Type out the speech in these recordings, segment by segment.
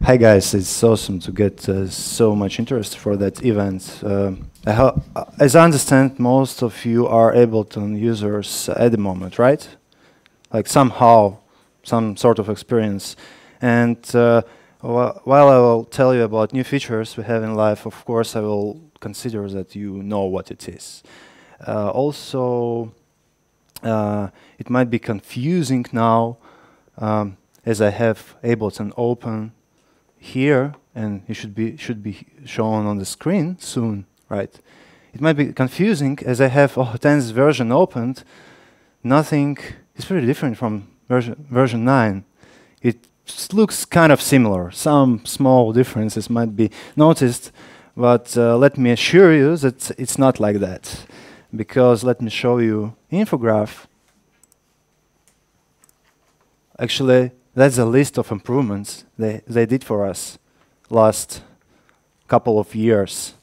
Hi guys, it's awesome to get so much interest for that event. As I understand, most of you are Ableton users at the moment, right? Like somehow, some sort of experience. And while I will tell you about new features we have in life, of course I will consider that you know what it is. Also, it might be confusing now, as I have Ableton open here, and it should be shown on the screen soon, right? It might be confusing as I have 10th version opened. Nothing is pretty different from version 9. It looks kind of similar. Some small differences might be noticed, but let me assure you that it's not like that. Because let me show you infograph. Actually, that's a list of improvements they did for us last couple of years.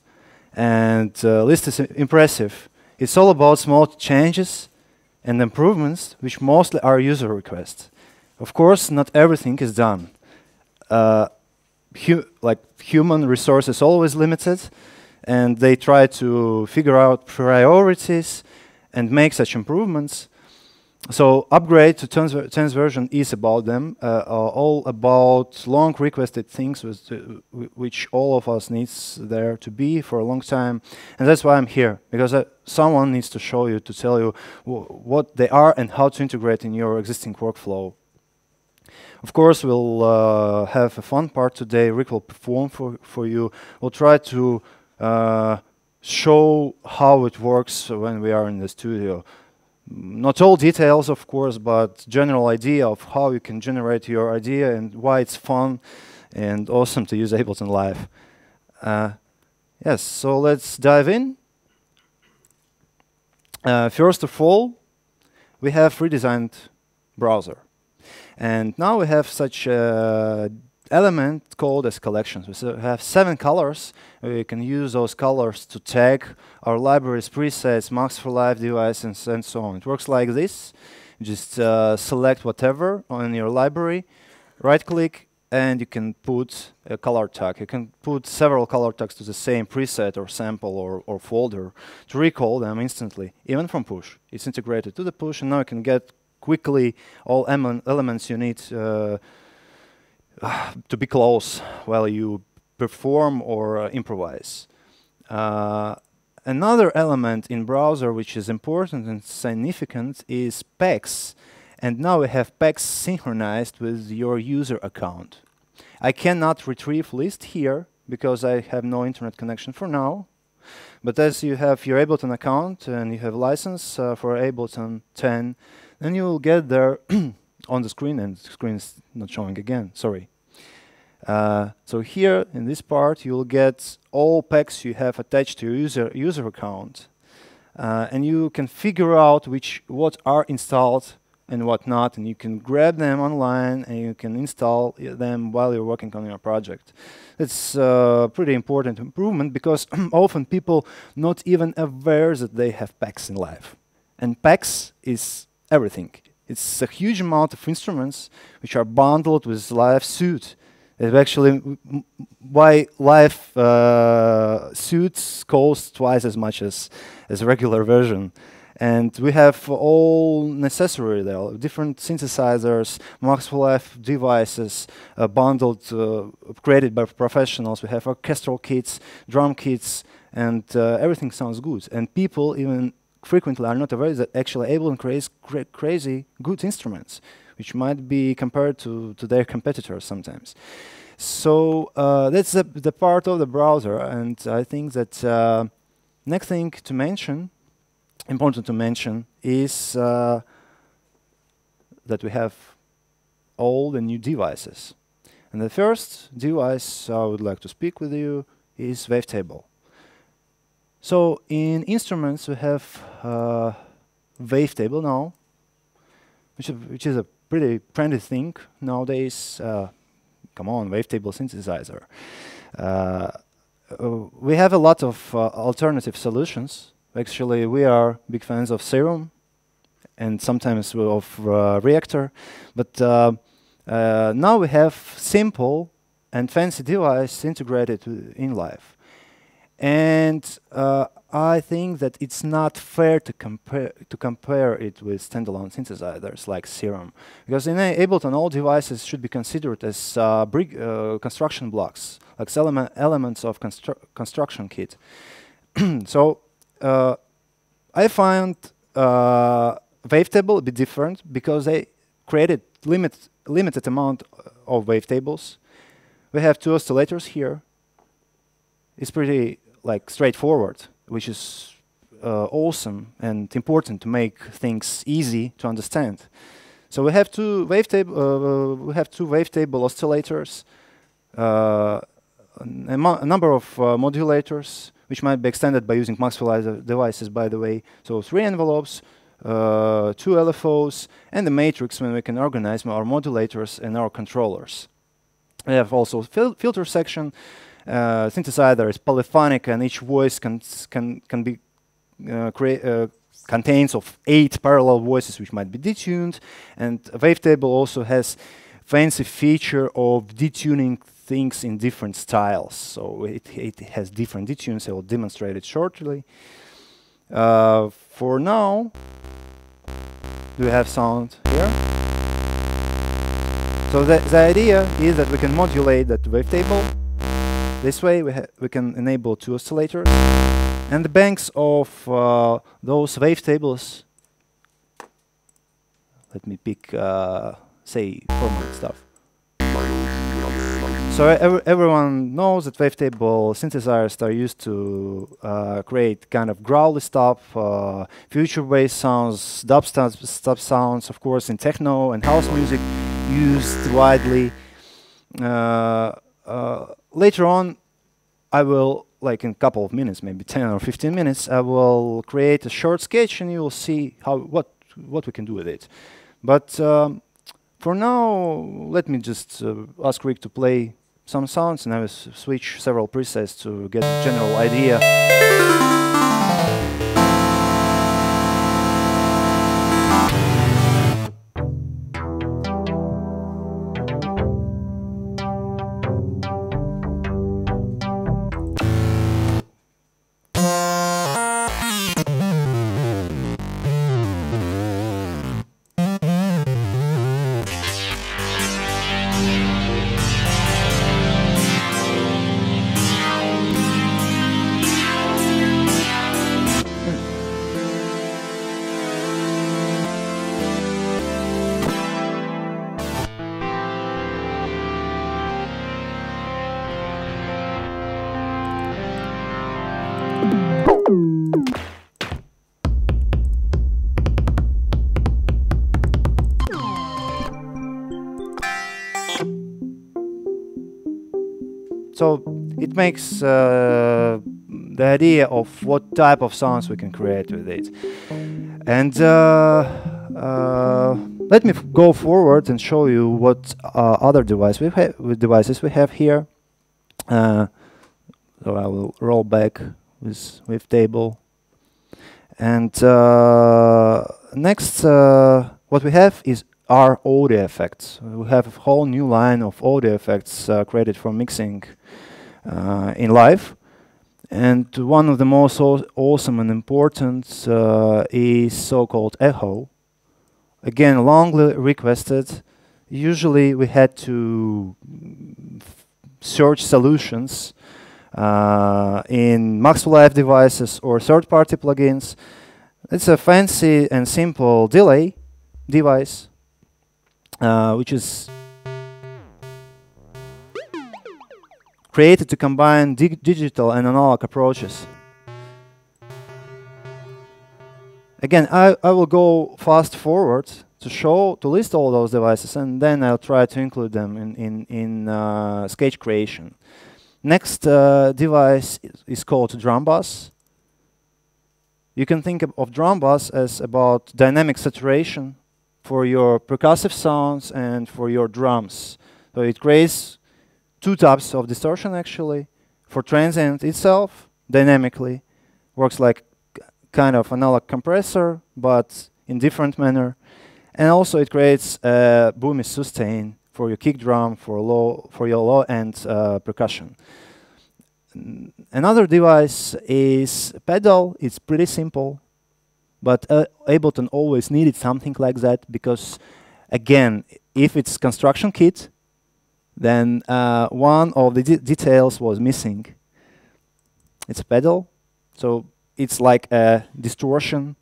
And the list is impressive. It's all about small changes and improvements, which mostly are user requests. Of course, not everything is done. Human resources always limited, and they try to figure out priorities and make such improvements. So upgrade to 10th version is about them, all about long requested things which all of us needs there to be for a long time. And that's why I'm here, because someone needs to show you, to tell you what they are and how to integrate in your existing workflow. Of course, we'll have a fun part today. Rick will perform for you. We'll try to show how it works when we are in the studio. Not all details, of course, but general idea of how you can generate your idea and why it's fun and awesome to use Ableton Live. Yes, so let's dive in. First of all, we have redesigned browser. And now we have such element called as collections. We have 7 colors. We can use those colors to tag our libraries, presets, Max for Live devices, and so on. It works like this. You just select whatever on your library, right-click, and you can put a color tag. You can put several color tags to the same preset or sample or folder to recall them instantly, even from push. It's integrated to the push, and now you can get quickly all elements you need to be close while you perform or improvise. Another element in browser which is important and significant is packs. And now we have packs synchronized with your user account. I cannot retrieve list here because I have no internet connection for now. But as you have your Ableton account and you have license for Ableton 10, then you will get there on the screen, and the screen is not showing again, sorry. So here in this part you will get all packs you have attached to your user account, and you can figure out what are installed and what not, and you can grab them online and you can install them while you're working on your project. It's a pretty important improvement because often people not even aware that they have packs in live, and packs is everything. It's a huge amount of instruments which are bundled with live suite. It's actually why live suits cost twice as much as regular version. And we have all necessary there, different synthesizers, Max for Live devices, bundled, created by professionals. We have orchestral kits, drum kits, and everything sounds good. And people even frequently are not aware that actually Ableton creates crazy good instruments, which might be compared to their competitors sometimes. So that's the part of the browser, and I think that next thing to mention, important to mention, is that we have all the new devices. And the first device I would like to speak with you is Wavetable. So in instruments we have Wavetable now, which is a pretty trendy thing nowadays. Come on, Wavetable synthesizer. We have a lot of alternative solutions. Actually, we are big fans of Serum and sometimes of Reactor. But now we have simple and fancy device integrated in live. And I think that it's not fair to compare it with standalone synthesizers like Serum, because in Ableton all devices should be considered as construction blocks, like elements of construction kit. So I found wavetable a bit different because they created limited amount of wavetables. We have two oscillators here. It's pretty like straightforward, which is awesome and important to make things easy to understand. So we have two wavetable oscillators, a number of modulators, which might be extended by using Maxwell devices, by the way. So 3 envelopes, 2 LFOs, and the matrix when we can organize our modulators and our controllers. We have also filter section. Synthesizer is polyphonic, and each voice can be contains of 8 parallel voices which might be detuned. And wavetable also has fancy feature of detuning things in different styles. So it has different detunes. I will demonstrate it shortly. For now, do we have sound here? So the idea is that we can modulate that wavetable. This way we can enable 2 oscillators, and the banks of those wavetables, let me pick, say, format stuff. So everyone knows that wavetable synthesizers are used to create kind of growly stuff, future bass sounds, dubstep sounds, of course, in techno and house music, used widely. Later on, I will, like in a couple of minutes, maybe 10 or 15 minutes, I will create a short sketch, and you will see what we can do with it. But for now, let me just ask Rick to play some sounds, and I will switch several presets to get a general idea. So it makes the idea of what type of sounds we can create with it. And let me go forward and show you what other devices we have here. So I will roll back with table. And next, what we have is our audio effects. We have a whole new line of audio effects created for mixing in live. And one of the most awesome and important is so-called echo. Again, longly requested. Usually we had to search solutions in Maxwell devices or third-party plugins. It's a fancy and simple delay device, which is created to combine digital and analog approaches. Again, I will go fast forward to list all those devices, and then I'll try to include them in sketch creation. Next device is called drum bus. You can think of drum bus as about dynamic saturation for your percussive sounds and for your drums. So it creates 2 types of distortion actually. For transient itself, dynamically, works like kind of analog compressor, but in different manner. And also it creates a boomy sustain for your kick drum, for your low end percussion. Another device is pedal. It's pretty simple, but Ableton always needed something like that because, again, if it's construction kit, then one of the details was missing. It's a pedal, so it's like a distortion,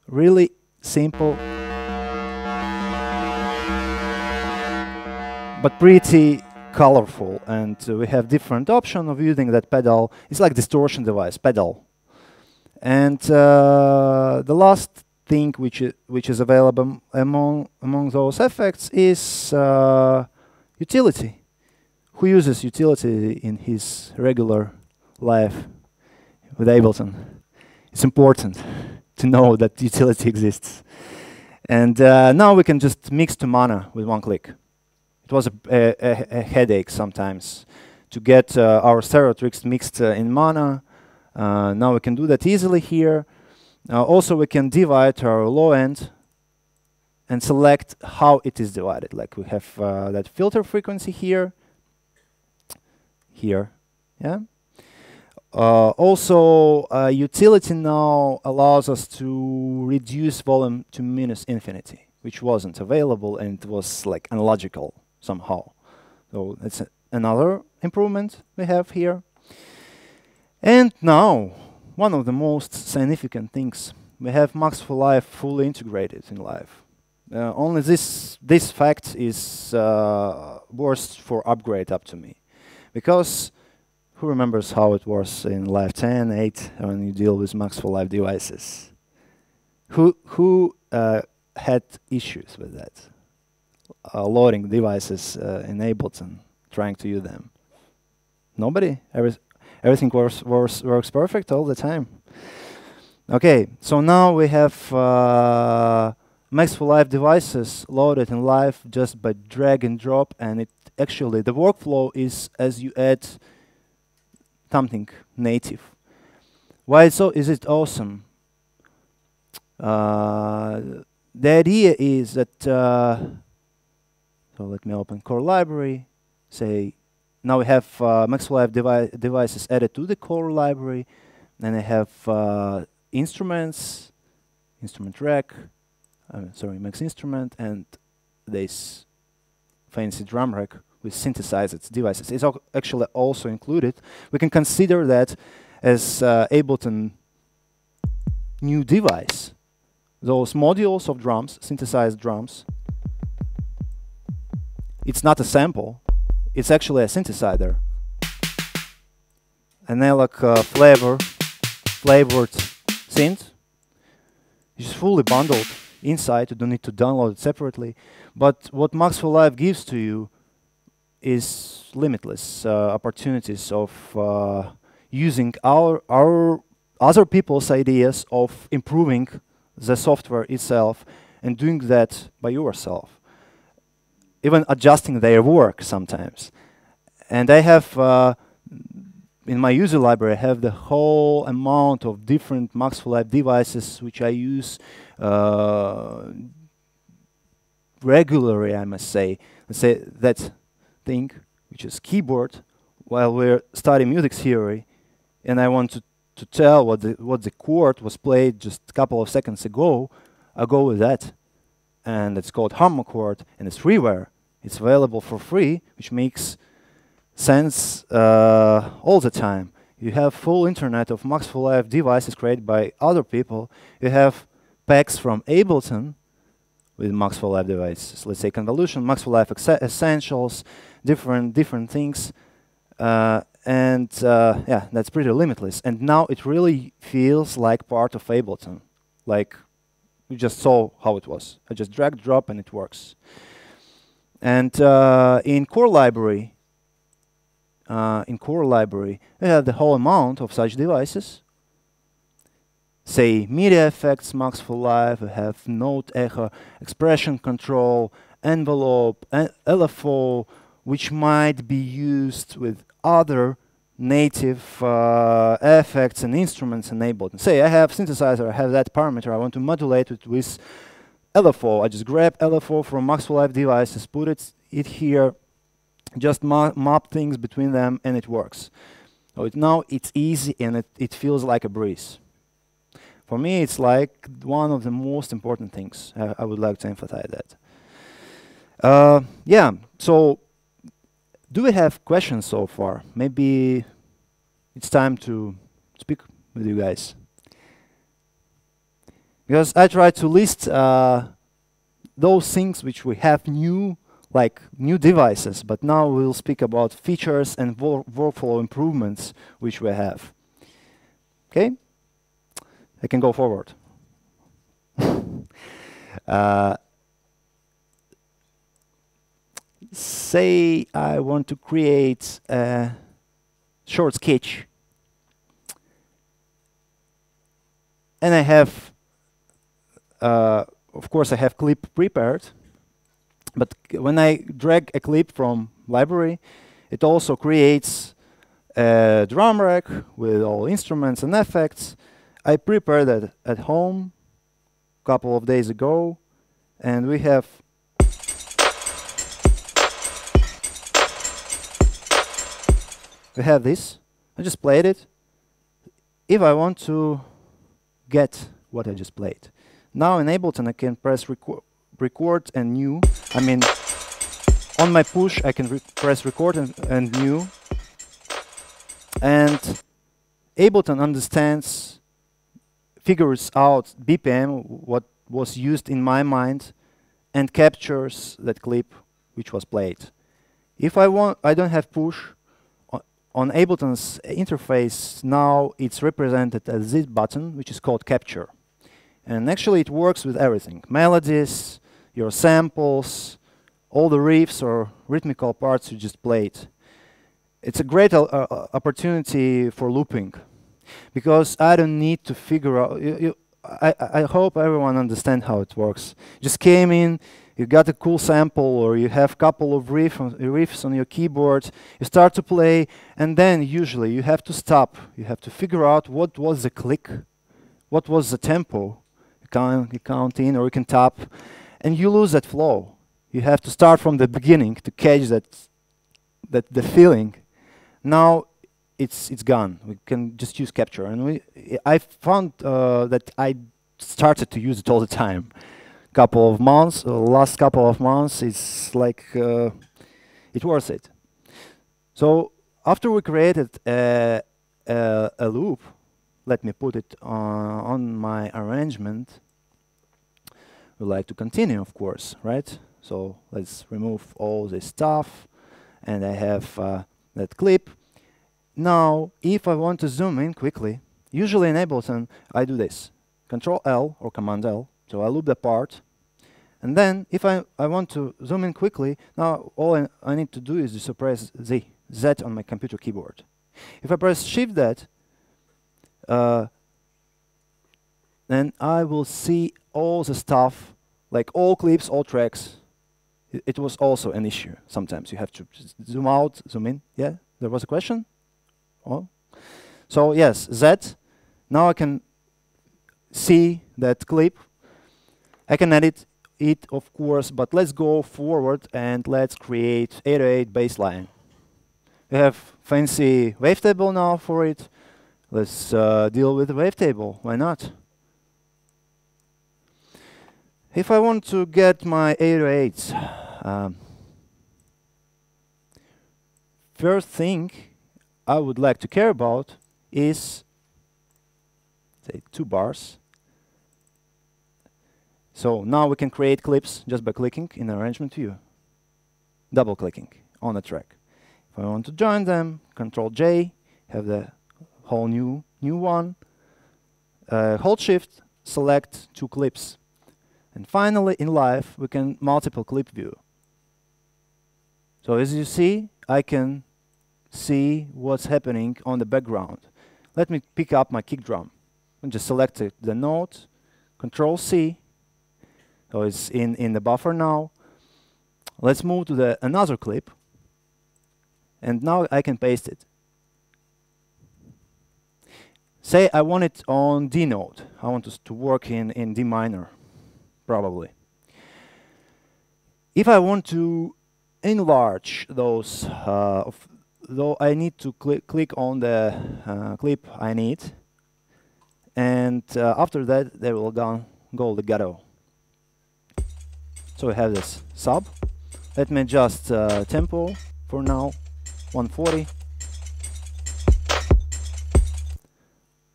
really simple, but pretty colorful. And we have different option of using that pedal. It's like distortion device, pedal. And the last thing which is available among those effects is utility. Who uses utility in his regular life with Ableton? It's important to know that utility exists. And now we can just mix to mono with one click. It was a headache sometimes to get our stereo tricks mixed in mono. Now we can do that easily here. Also, we can divide our low end and select how it is divided. Like we have that filter frequency here, yeah. Also, utility now allows us to reduce volume to -infinity, which wasn't available and it was like unlogical somehow. So that's another improvement we have here. And now, one of the most significant things, we have Max for Live fully integrated in Live. Only this fact is worth for upgrade up to me, because who remembers how it was in Live 10, 8 when you deal with Max for Live devices? Who had issues with that? Loading devices in Ableton, trying to use them. Nobody? Everything works perfect all the time. Okay, so now we have Max for Live devices loaded in Live just by drag and drop, and it actually, the workflow is as you add something native. Why is it awesome? The idea is that, so let me open core library, say, now we have Max for Live devices added to the core library, then I have instruments, instrument rack, Max instrument, and this fancy drum rack with synthesized devices. It's actually also included. We can consider that as Ableton new device. Those modules of drums, synthesized drums, it's not a sample, it's actually a synthesizer. Analog flavored synth. It's fully bundled inside, you don't need to download it separately. But what Max for Live gives to you is limitless opportunities of using our other people's ideas of improving the software itself and doing that by yourself. Even adjusting their work sometimes. And I have, in my user library, I have the whole amount of different Max for Live devices which I use regularly, I must say. Let's say that thing, which is keyboard, while we're studying music theory, and I want to tell what the chord was played just a couple of seconds ago, I go with that. And it's called Harmochord, and it's freeware. It's available for free, which makes sense all the time. You have full internet of Max for Live devices created by other people. You have packs from Ableton with Max for Live devices. Let's say convolution, Max for Live essentials, different things. Yeah, that's pretty limitless. And now it really feels like part of Ableton. Like, you just saw how it was. I just drag, drop, and it works. And in core library, we have the whole amount of such devices. Say media effects, Max for Live. We have note echo, expression control, envelope, LFO, which might be used with other native effects and instruments enabled. Say I have synthesizer, I have that parameter, I want to modulate it with LFO. I just grab LFO from Max for Live devices, put it it here, just map things between them, and it works. So now it's easy, and it feels like a breeze. For me, it's like one of the most important things. I would like to emphasize that. Yeah, so do we have questions so far? Maybe it's time to speak with you guys. Because I try to list those things which we have new, like new devices, but now we'll speak about features and workflow improvements which we have. Okay? I can go forward. Say I want to create a short sketch, and I have, of course, I have clip prepared, but when I drag a clip from library, it also creates a drum rack with all instruments and effects. I prepared that at home a couple of days ago, and we have this. I just played it. If I want to get what I just played, now in Ableton I can press record and new. I mean, on my push I can press record and new, and Ableton understands, figures out BPM, what was used in my mind, and captures that clip which was played. If I don't have push. On Ableton's interface, now it's represented as this button, which is called capture. And actually it works with everything. Melodies, your samples, all the riffs or rhythmical parts you just played. It's a great opportunity for looping, because I don't need to figure out, I hope everyone understands how it works. Just came in, you got a cool sample, or you have a couple of riffs on your keyboard, you start to play, and then usually you have to stop. You have to figure out what was the click, what was the tempo. You count in, or you can tap, and you lose that flow. You have to start from the beginning to catch the feeling. Now it's gone. We can just use capture, and I found that I started to use it all the time. Couple of months, last couple of months, it's like it's worth it. So after we created a loop, let me put it on my arrangement. We like to continue, of course, right? So let's remove all this stuff, and I have that clip. Now, if I want to zoom in quickly, usually in Ableton, I do this: Control L or Command L. So I loop the part, and then if I want to zoom in quickly, now all I need to do is just press Z on my computer keyboard. If I press Shift that, then I will see all the stuff, like all clips, all tracks. It was also an issue. Sometimes you have to zoom out, zoom in. Yeah, there was a question? Oh. So yes, Z. Now I can see that clip. I can edit it, of course, but let's go forward and let's create 808 bassline. We have fancy wavetable now for it. Let's deal with the wavetable. Why not? If I want to get my 808s, first thing I would like to care about is, say, 2 bars. So now we can create clips just by clicking in the arrangement view, double clicking on the track. If I want to join them, Control J, have the whole new one. Hold Shift, select 2 clips. And finally, in live, we can multiple clip view. So as you see, I can see what's happening on the background. Let me pick up my kick drum and just select the note, Control C. So it's in the buffer now. Let's move to another clip, and now I can paste it. Say I want it on D note. I want us to work in D minor, probably. If I want to enlarge those, though I need to click on the clip I need, and after that they will go legato. So we have this sub. Let me adjust tempo for now, 140.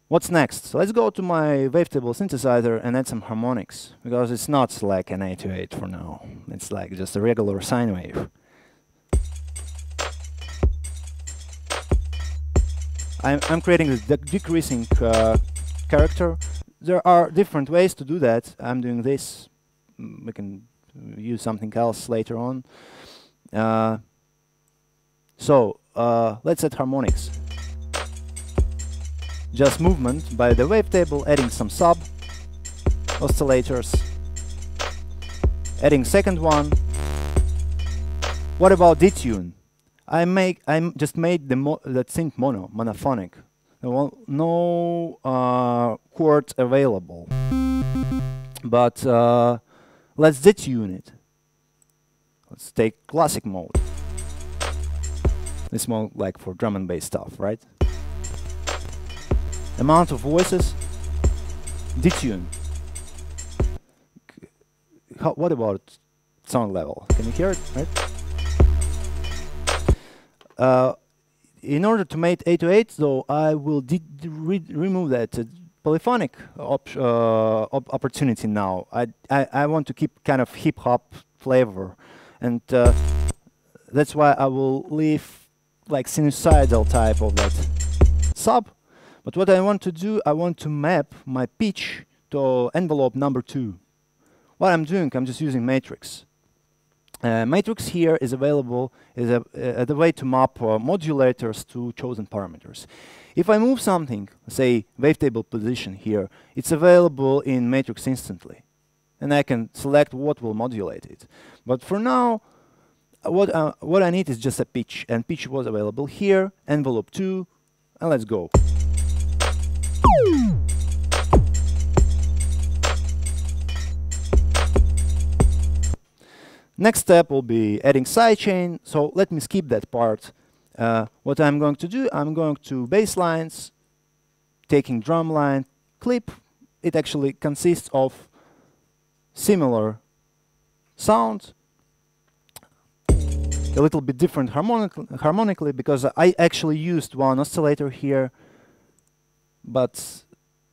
What's next? So let's go to my wavetable synthesizer and add some harmonics, because it's not like an 808 for now. It's like just a regular sine wave. I'm creating a decreasing character. There are different ways to do that. I'm doing this. We can use something else later on. Let's add harmonics. Just movement by the wavetable, adding some sub oscillators, adding second one. What about detune? I just made the that synth monophonic. No chord available, but let's detune it. Let's take classic mode. This mode like for drum and bass stuff, right? Amount of voices, detune. What about sound level? Can you hear it, right? In order to make 808, though, I will remove that polyphonic opportunity now. I want to keep kind of hip-hop flavor, and that's why I will leave like sinusoidal type of that sub. But what I want to do, I want to map my pitch to envelope number 2. What I'm doing, I'm just using matrix. Matrix here is available as a way to map modulators to chosen parameters. If I move something, say wavetable position here, it's available in matrix instantly, and I can select what will modulate it. But for now, what I need is just a pitch, and pitch was available here, envelope 2, and let's go. Next step will be adding sidechain, so let me skip that part. What I'm going to do, I'm going to bass lines, taking drum line, clip. It actually consists of similar sound, a little bit different harmonically, because I actually used one oscillator here, but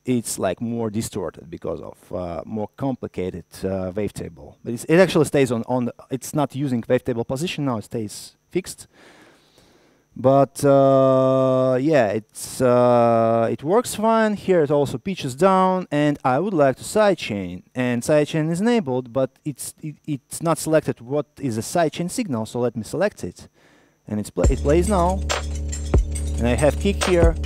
it's like more distorted because of more complicated wavetable. But it actually stays on it's not using wavetable position now, it stays fixed. But yeah, it works fine. Here it also pitches down, and I would like to sidechain, and sidechain is enabled, but it's not selected what is a sidechain signal, so let me select it. And it plays now, and I have kick here.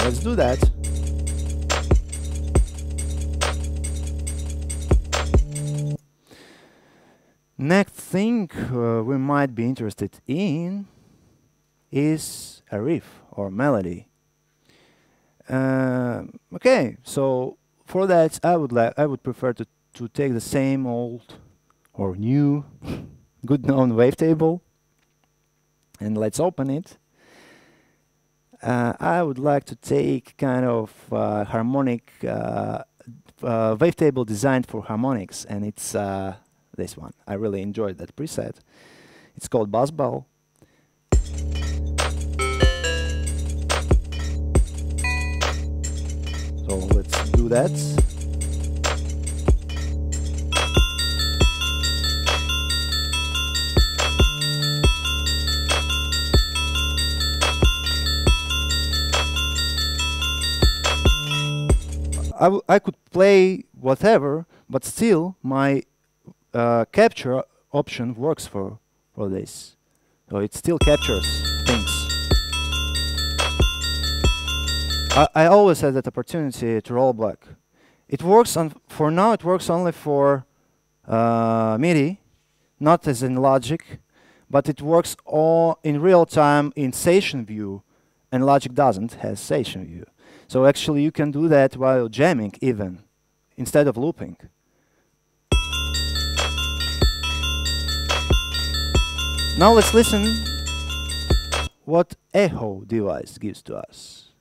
Let's do that. Next thing we might be interested in is a riff or melody. Okay, so for that I would prefer to take the same old or new good known wavetable, and let's open it. I would like to take kind of harmonic wavetable designed for harmonics, and it's this one. I really enjoyed that preset. It's called Buzzball. So let's do that. I could play whatever, but still my capture option works for this. So it still captures things. I always had that opportunity to roll back. It works for now. It works only for MIDI, not as in Logic, but it works all in real time in session view, and Logic doesn't has session view. So actually you can do that while jamming even, instead of looping. Now let's listen what echo device gives to us.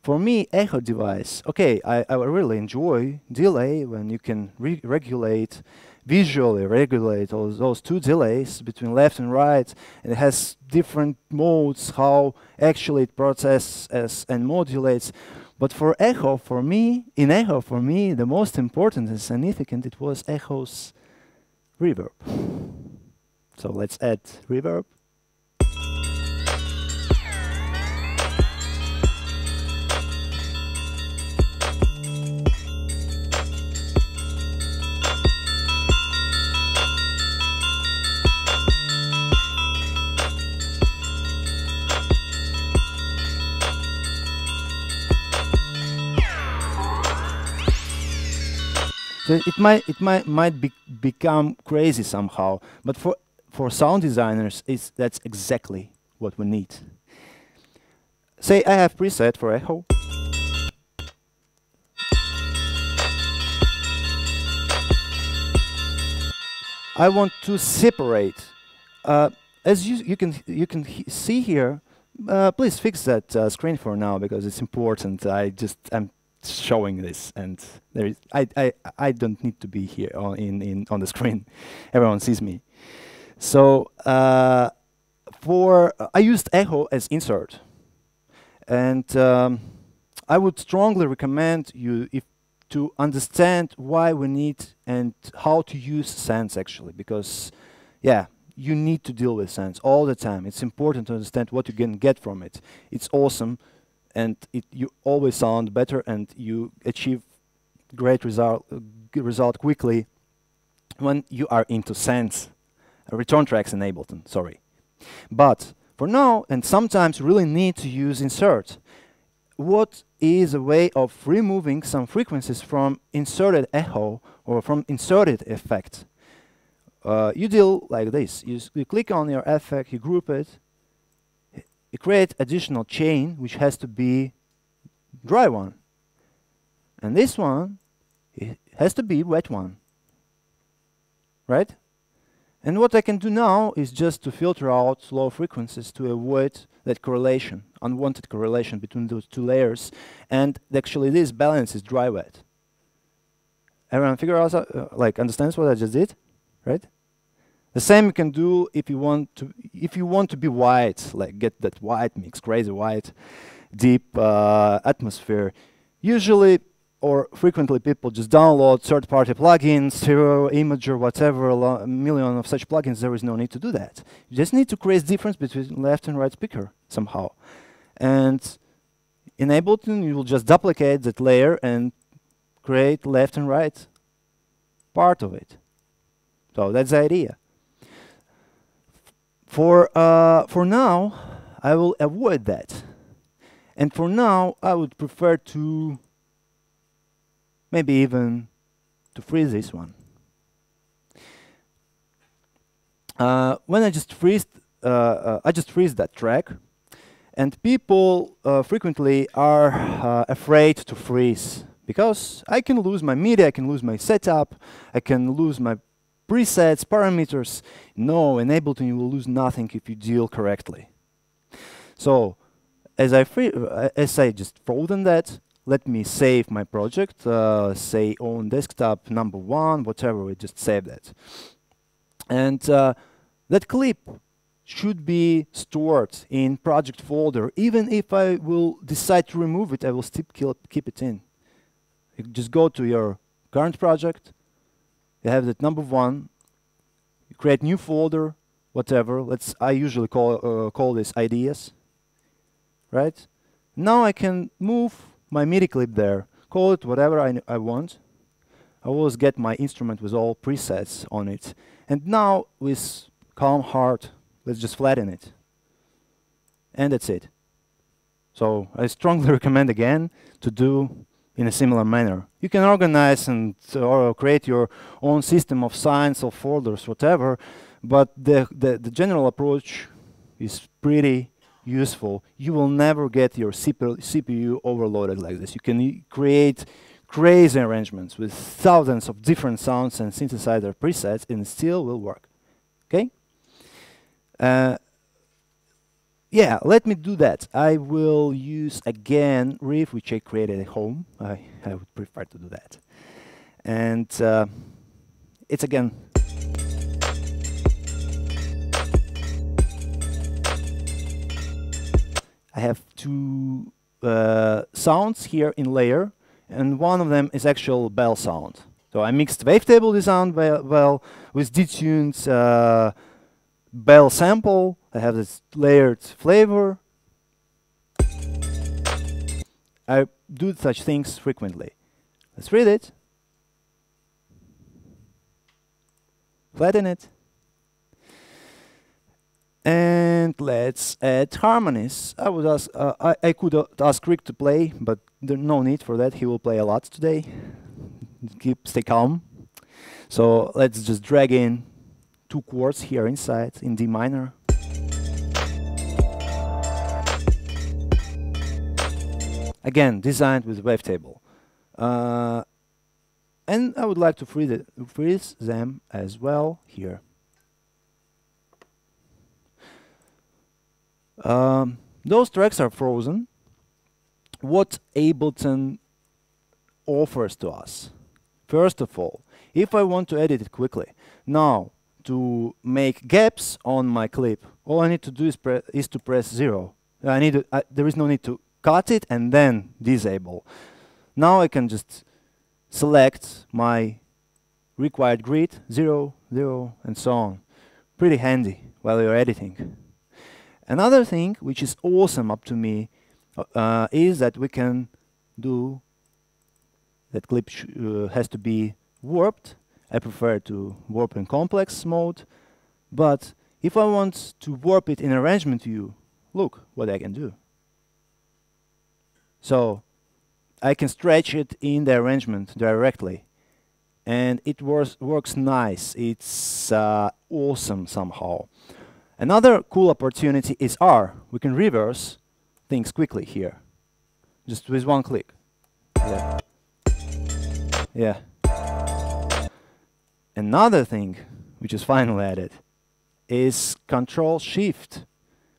For me, echo device, okay, I really enjoy delay when you can visually regulate all those two delays between left and right. And it has different modes, how actually it processes and modulates. But for echo, for me, the most important and significant, it was echo's reverb. So let's add reverb. So it might become crazy somehow, but for sound designers, that's exactly what we need. Say I have preset for echo. I want to separate. As you can see here. Please fix that screen for now because it's important. I'm showing this, and there is I don't need to be here on the screen. Everyone sees me. So I used echo as insert, and I would strongly recommend you to understand why we need and how to use sense actually, because yeah, you need to deal with sense all the time. It's important to understand what you can get from it. It's awesome. And you always sound better, and you achieve great result quickly when you are into sense. Return tracks in Ableton, sorry. But for now, and sometimes really need to use insert. What is a way of removing some frequencies from inserted echo or from inserted effect? You deal like this. You click on your effect, you group it, you create additional chain, which has to be dry one. And this one, it has to be wet one. Right? And what I can do now is just to filter out low frequencies to avoid that correlation, unwanted correlation between those two layers. And actually this balance is dry-wet. Everyone figure out, understands what I just did? Right? The same you can do if you want to be white, like get that white mix, crazy white, deep atmosphere. Usually or frequently people just download third-party plugins, Hero, Imager, whatever, a million of such plugins. There is no need to do that. You just need to create difference between left and right speaker somehow. And in Ableton, you will just duplicate that layer and create left and right part of it. So that's the idea. For now, I will avoid that. And for now, I would prefer to maybe even to freeze this one. When I just freeze that track, and people frequently are afraid to freeze because I can lose my MIDI, I can lose my setup, I can lose my presets, parameters. No, in Ableton you will lose nothing if you deal correctly. So, as I just frozen that, let me save my project, say on desktop #1, whatever, we just save that. And that clip should be stored in project folder. Even if I will decide to remove it, I will still keep it in. You just go to your current project, you have that #1, you create new folder, whatever. I usually call this ideas, right? Now I can move my MIDI clip there, call it whatever I want. I always get my instrument with all presets on it. And now, with calm heart, let's just flatten it. And that's it. So I strongly recommend again to do in a similar manner. You can organize and or create your own system of signs or folders, whatever, but the general approach is pretty useful. You will never get your CPU overloaded like this. You can create crazy arrangements with thousands of different sounds and synthesizer presets, and it still will work. Okay? Yeah, let me do that. I will use again riff, which I created at home. I would prefer to do that. And it's again. I have two sounds here in layer, and one of them is actual bell sound. So I mixed wavetable design well with detuned bell sample. I have this layered flavor. I do such things frequently. Let's read it. Flatten it. And let's add harmonies. I would ask, I could ask Rick to play, but there's no need for that. He will play a lot today. Stay calm. So let's just drag in 2 chords here inside in D minor. Again, designed with wavetable. And I would like to freeze them as well here. Those tracks are frozen. What Ableton offers to us? First of all, if I want to edit it quickly, now to make gaps on my clip, all I need to do is to press 0. There is no need to cut it and then disable. Now I can just select my required grid, 0, 0, and so on. Pretty handy while you're editing. Another thing which is awesome up to me is that we can do that clip has to be warped. I prefer to warp in complex mode, but if I want to warp it in arrangement view, look what I can do. So I can stretch it in the arrangement directly, and it works nice. It's awesome somehow. Another cool opportunity is R. We can reverse things quickly here, just with one click. Yeah. Yeah. Another thing which is finally added is Control-Shift,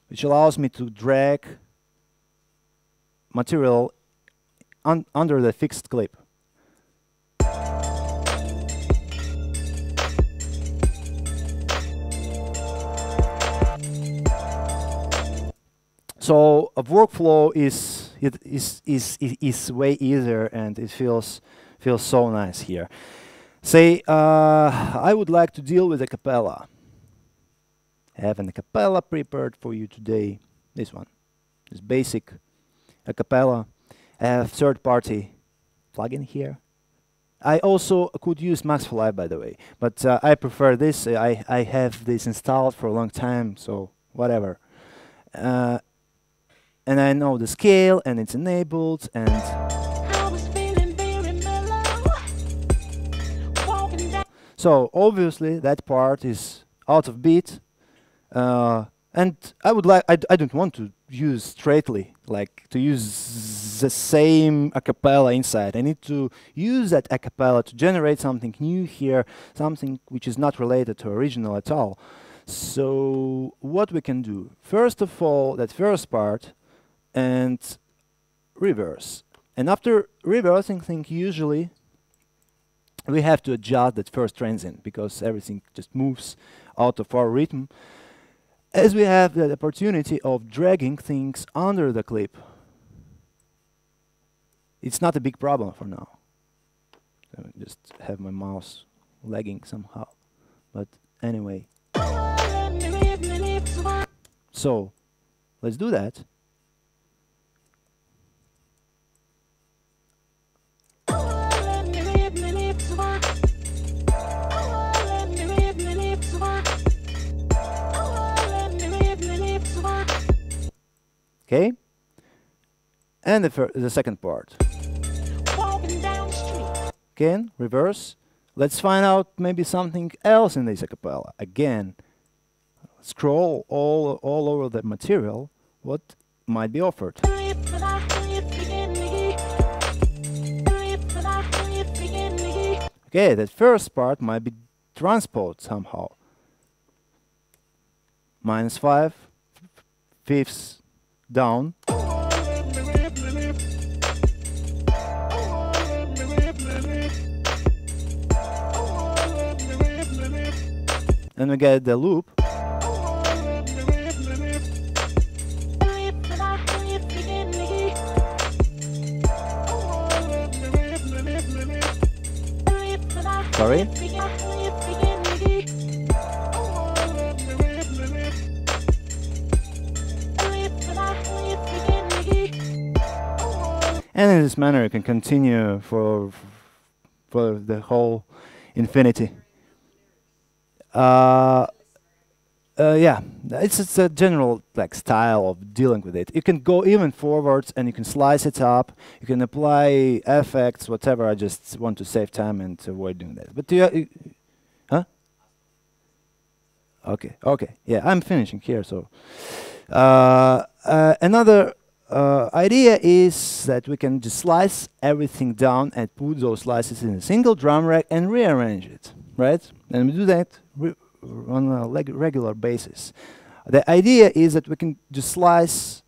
which allows me to drag material under the fixed clip. So a workflow is way easier, and it feels so nice here. Say I would like to deal with a cappella. I have an a cappella prepared for you today. This one, this basic a cappella. I have third-party plugin here. I also could use Max for Live, by the way, but I prefer this. I have this installed for a long time, so whatever. And I know the scale, and it's enabled, and so obviously that part is out of beat, and I don't want to use straightly, like to use the same a cappella inside. I need to use that a cappella to generate something new here, something which is not related to original at all. So what we can do, first of all, that first part, and reverse. And after reversing things, usually we have to adjust that first transient because everything just moves out of our rhythm. As we have the opportunity of dragging things under the clip, it's not a big problem for now. So I just have my mouse lagging somehow. But anyway. So let's do that. Okay, and the second part. Again, reverse. Let's find out maybe something else in this a cappella. Again, scroll all over the material. What might be offered? Okay, that first part might be transposed somehow. -5, fifths down. And we get the loop. Sorry. And in this manner, you can continue for the whole infinity. Yeah, it's a general like style of dealing with it. You can go even forwards, and you can slice it up. You can apply effects, whatever. I just want to save time and avoid doing that. But do you, huh? Okay, okay. Yeah, I'm finishing here. So another idea is that we can just slice everything down and put those slices in a single drum rack and rearrange it, right? And we do that on a regular basis. The idea is that we can just slice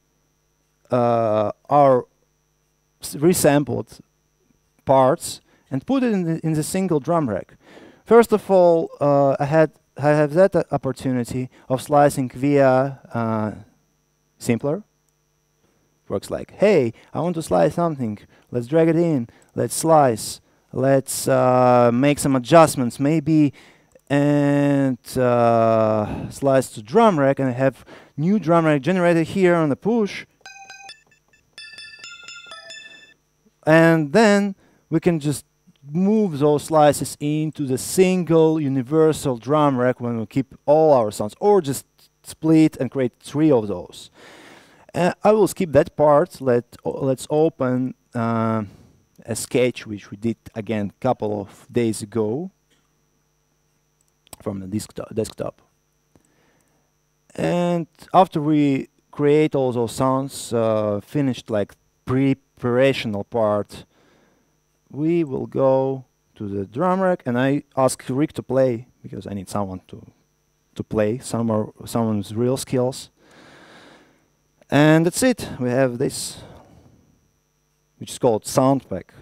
our resampled parts and put it in the single drum rack. First of all, I have that opportunity of slicing via simpler. Works like, hey, I want to slice something. Let's drag it in. Let's slice. Let's make some adjustments, maybe, and slice to drum rack, and I have new drum rack generated here on the push. And then we can just move those slices into the single universal drum rack when we keep all our sounds, or just split and create 3 of those. I will skip that part. Let's open a sketch which we did again a couple of days ago from the desktop. And after we create all those sounds, finished like preparational part, we will go to the drum rack, and I ask Rick to play because I need someone to play someone's real skills. And that's it. We have this, which is called sound pack.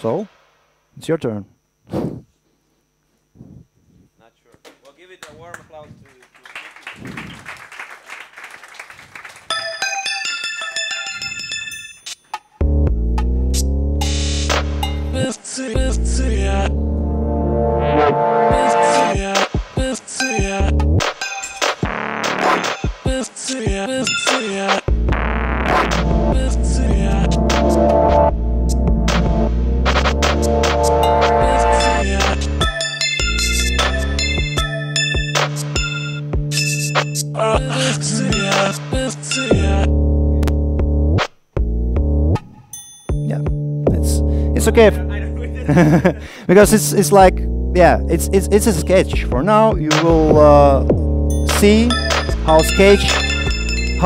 So, it's your turn. Not sure. Well, give it a warm applause to Yeah, it's okay because it's like, yeah, it's a sketch. For now, you will see how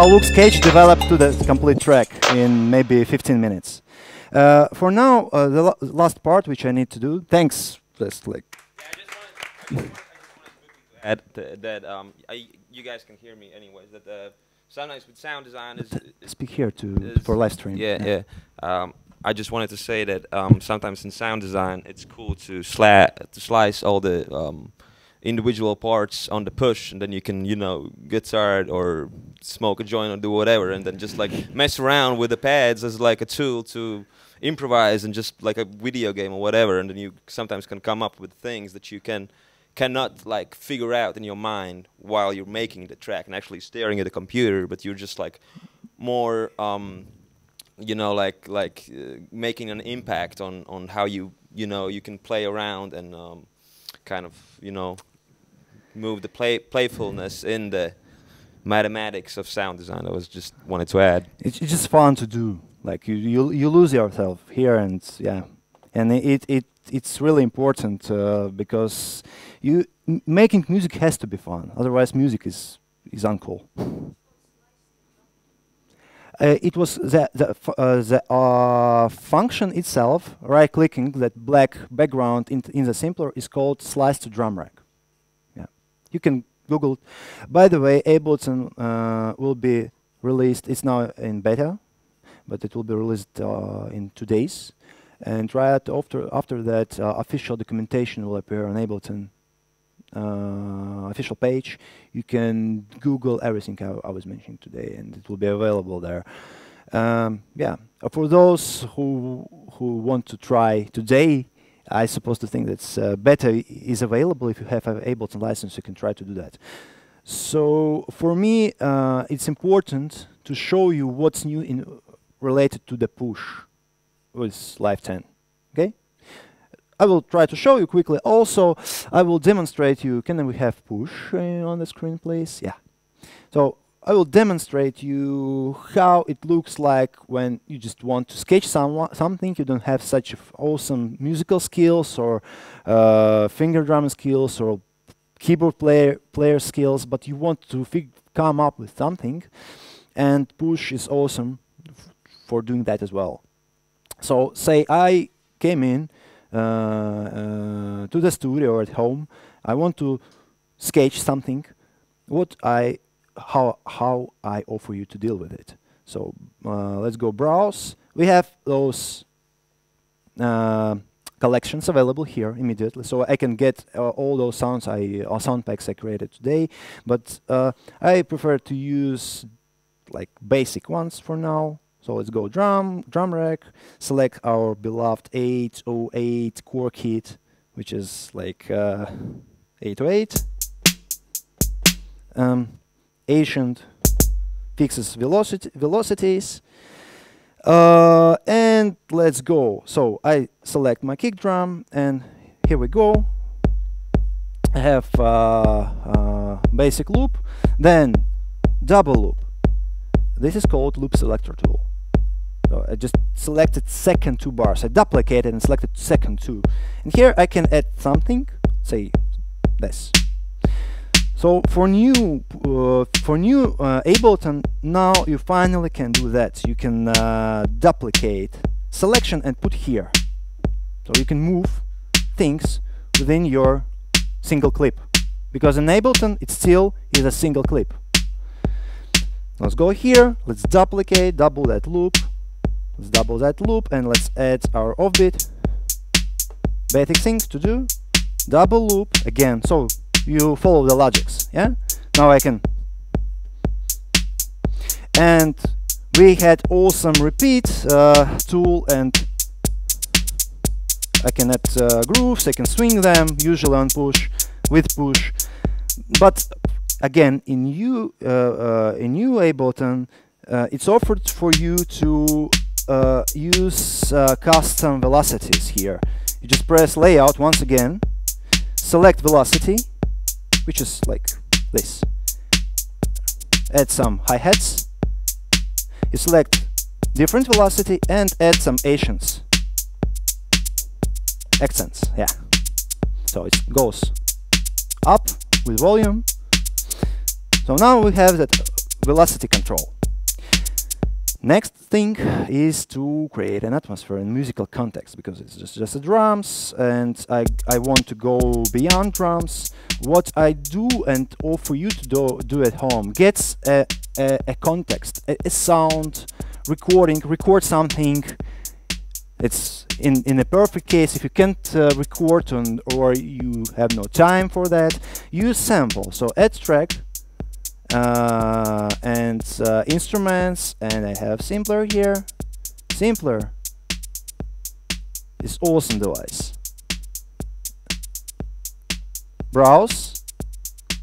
Luke's sketch developed to the complete track in maybe 15 minutes. For now, the last part which I need to do. Thanks, Leslie. I just wanted to add that you guys can hear me anyways. That sometimes with sound design is speak here for live stream. Yeah. I just wanted to say that sometimes in sound design it's cool to slice all the individual parts on the push, and then you can, you know, get started or smoke a joint or do whatever, and then just like mess around with the pads as like a tool to improvise, and just like a video game or whatever, and then you sometimes can come up with things that you cannot like figure out in your mind while you're making the track and actually staring at the computer, but you're just like more you know, like making an impact on how you know you can play around and kind of, you know, move the playfulness in the mathematics of sound design. I was just wanted to add. It's just fun to do. Like you lose yourself here, and yeah, and it's really important because making music has to be fun. Otherwise, music is uncool. It was the function itself, right-clicking that black background in the simpler, is called slice to drum rack. Yeah, you can Google it. By the way, Ableton will be released. It's now in beta, but it will be released in 2 days. And right after that, official documentation will appear on Ableton official page. You can Google everything I was mentioning today, and it will be available there. Yeah, for those who want to try today, I suppose to think that beta is available. If you have an Ableton license, you can try to do that. So for me, it's important to show you what's new related to the push with Live 10. Okay, I will try to show you quickly. Also, I will demonstrate you. Can we have push on the screen, please? Yeah. So I will demonstrate you how it looks like when you just want to sketch something. You don't have such awesome musical skills or finger drum skills or keyboard player skills, but you want to come up with something, and push is awesome for doing that as well. So say I came in to the studio or at home. I want to sketch something. How I offer you to deal with it. So let's go browse. We have those collections available here immediately, so I can get all those sound packs I created today. But I prefer to use like basic ones for now. So let's go drum rack, select our beloved 808 core kit, which is like 808. Ancient fixes velocities, and let's go. So I select my kick drum, and here we go. I have basic loop, then double loop. This is called loop selector tool. So I just selected second 2 bars. I duplicated and selected second 2, and here I can add something, say this. So for new Ableton, now you finally can do that. You can duplicate selection and put here. So you can move things within your single clip, because in Ableton it still is a single clip. Let's go here. Let's duplicate, double that loop. Let's double that loop, and let's add our offbeat. Basic things to do. Double loop again. So you follow the logics, yeah? Now I can. And we had awesome repeat tool, and I can add grooves, I can swing them, usually on push, with push. But again, in new Ableton, it's offered for you to use custom velocities here. You just press layout once again, select velocity, which is like this. Add some hi-hats. You select different velocity and add some accents. Yeah. So it goes up with volume. So now we have that velocity control. Next thing is to create an atmosphere in musical context, because it's just the drums, and I want to go beyond drums. What I do and offer you to do at home gets a context, a sound, record something. It's in a perfect case. If you can't record or you have no time for that, use sample. So add track. And instruments, and I have Simpler here. Simpler is awesome device. Browse.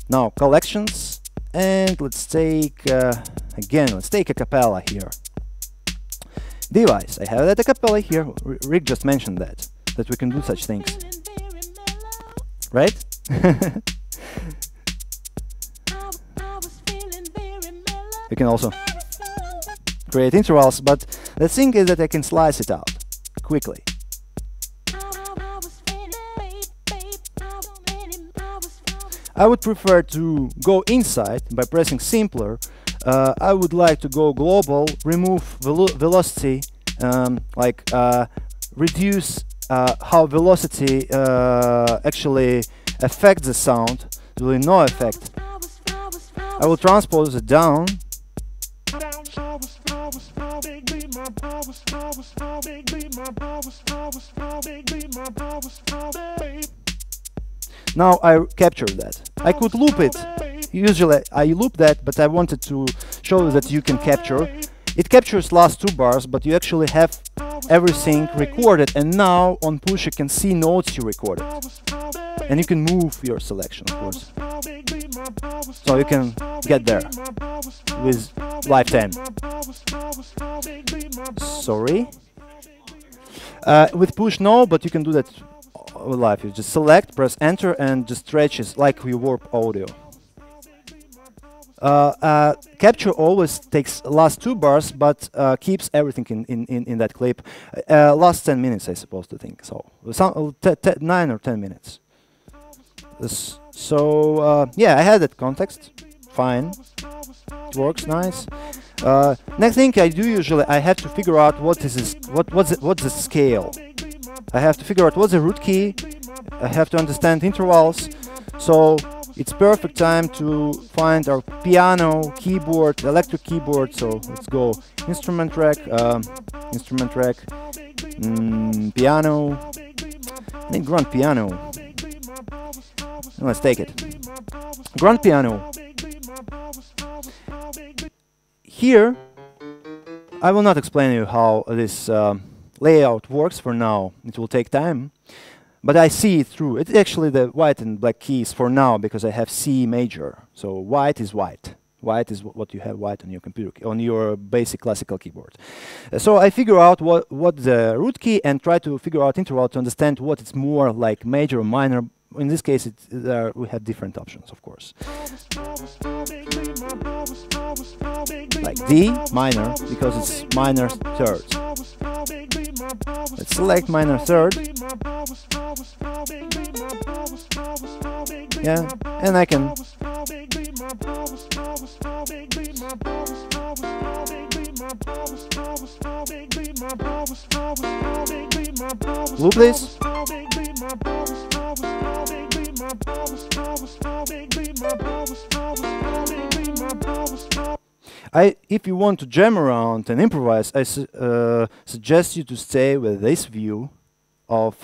Now collections, and let's take again. Let's take a cappella here. Device. I have that a cappella here. Rick just mentioned that we can do such things, right? You can also create intervals, but the thing is that I can slice it out quickly. I would prefer to go inside by pressing Simpler. I would like to go global, remove velocity, reduce how velocity actually affects the sound, really no effect. I will transpose it down. Now I capture that. I could loop it. Usually I loop that, but I wanted to show you that you can capture. It captures last 2 bars, but you actually have everything recorded, and now on push you can see notes you recorded. And you can move your selection, of course. So you can get there with lifetime. Sorry. With push no, but you can do that with live. You just select, press enter, and just stretches like we warp audio. Capture always takes last 2 bars, but keeps everything in that clip. Last 10 minutes, I suppose to think. So 9 or 10 minutes. Yeah, I had that context. Fine. It works nice. Next thing I do usually, I have to figure out what's the scale. I have to figure out what's the root key. I have to understand intervals. So it's perfect time to find our piano, keyboard, electric keyboard. So let's go instrument rack, piano, I think grand piano. Let's take it. Grand piano. Here, I will not explain you how this layout works for now. It will take time. But I see it through. It's actually the white and black keys for now because I have C major. So white is white. White is what you have white on your computer, on your basic classical keyboard. So I figure out what the root key and try to figure out interval to understand what it's more like major or minor. In this case, we have different options, of course. Like D minor because it's minor third. Let's select minor third. Yeah, and I can loop this. If you want to jam around and improvise, I suggest you to stay with this view of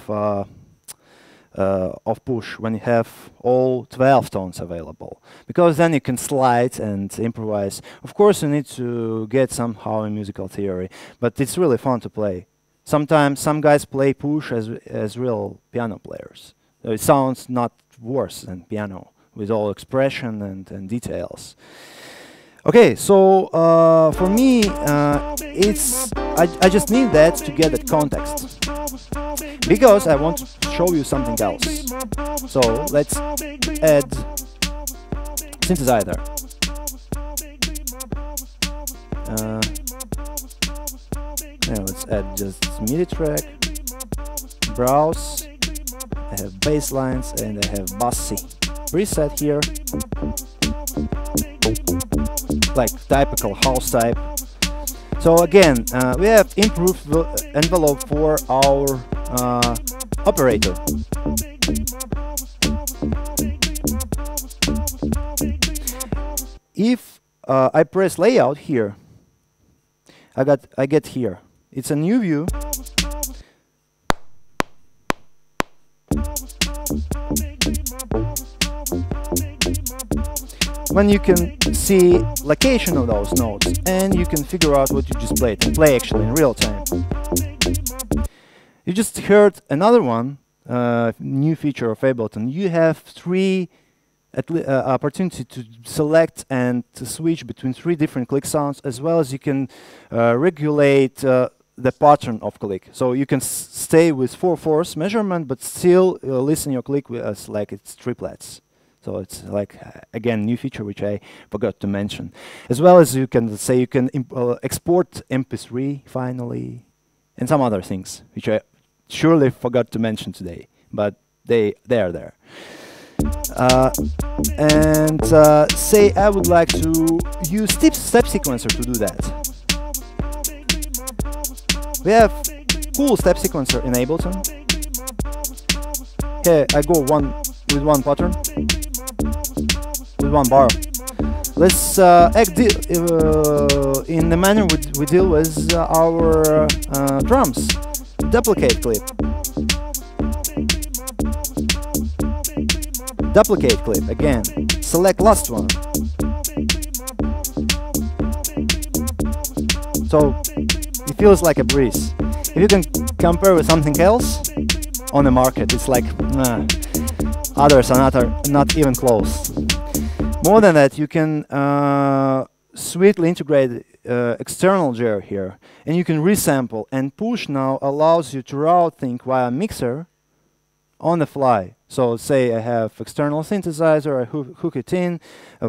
push when you have all 12 tones available, because then you can slide and improvise. Of course, you need to get somehow in musical theory, but it's really fun to play. Sometimes some guys play push as real piano players. It sounds not worse than piano with all expression and details. Okay, so for me, I just need that to get that context, because I want to show you something else. So let's add synthesizer. Yeah, let's add just MIDI track, browse. I have bass lines and I have bassy preset here, like typical house type. So again, we have improved envelope for our operator. If I press layout here, I get here. It's a new view. When you can see location of those notes and you can figure out what you just played and play actually in real time. You just heard another one, new feature of Ableton. You have opportunity to select and to switch between 3 different click sounds, as well as you can regulate the pattern of click. So you can stay with 4/4 measurement, but still listen your click as like it's triplets. So it's like, again, new feature which I forgot to mention. As well as you can say you can export MP3 finally, and some other things which I surely forgot to mention today, but they are there. Say I would like to use step sequencer to do that. We have cool step sequencer in Ableton. Here I go with one pattern, with one bar. Let's act in the manner we deal with our drums. Duplicate clip. Duplicate clip again. Select last one. So it feels like a breeze. If you can compare with something else on the market, it's like others are not even close. More than that, you can sweetly integrate external jar here, and you can resample. And push now allows you to route things via mixer on the fly. So say I have external synthesizer, I hook it in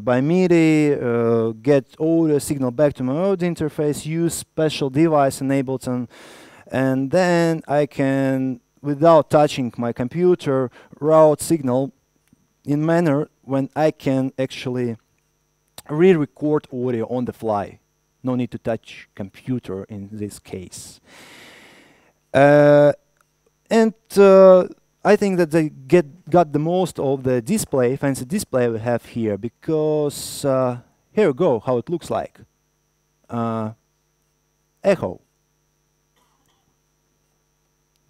by MIDI, get audio signal back to my audio interface, use special device in Ableton, and then I can, without touching my computer, route signal in manner when I can actually re-record audio on the fly. No need to touch computer in this case. And I think that they got the most of the display, fancy display we have here, because here we go, how it looks like. Echo.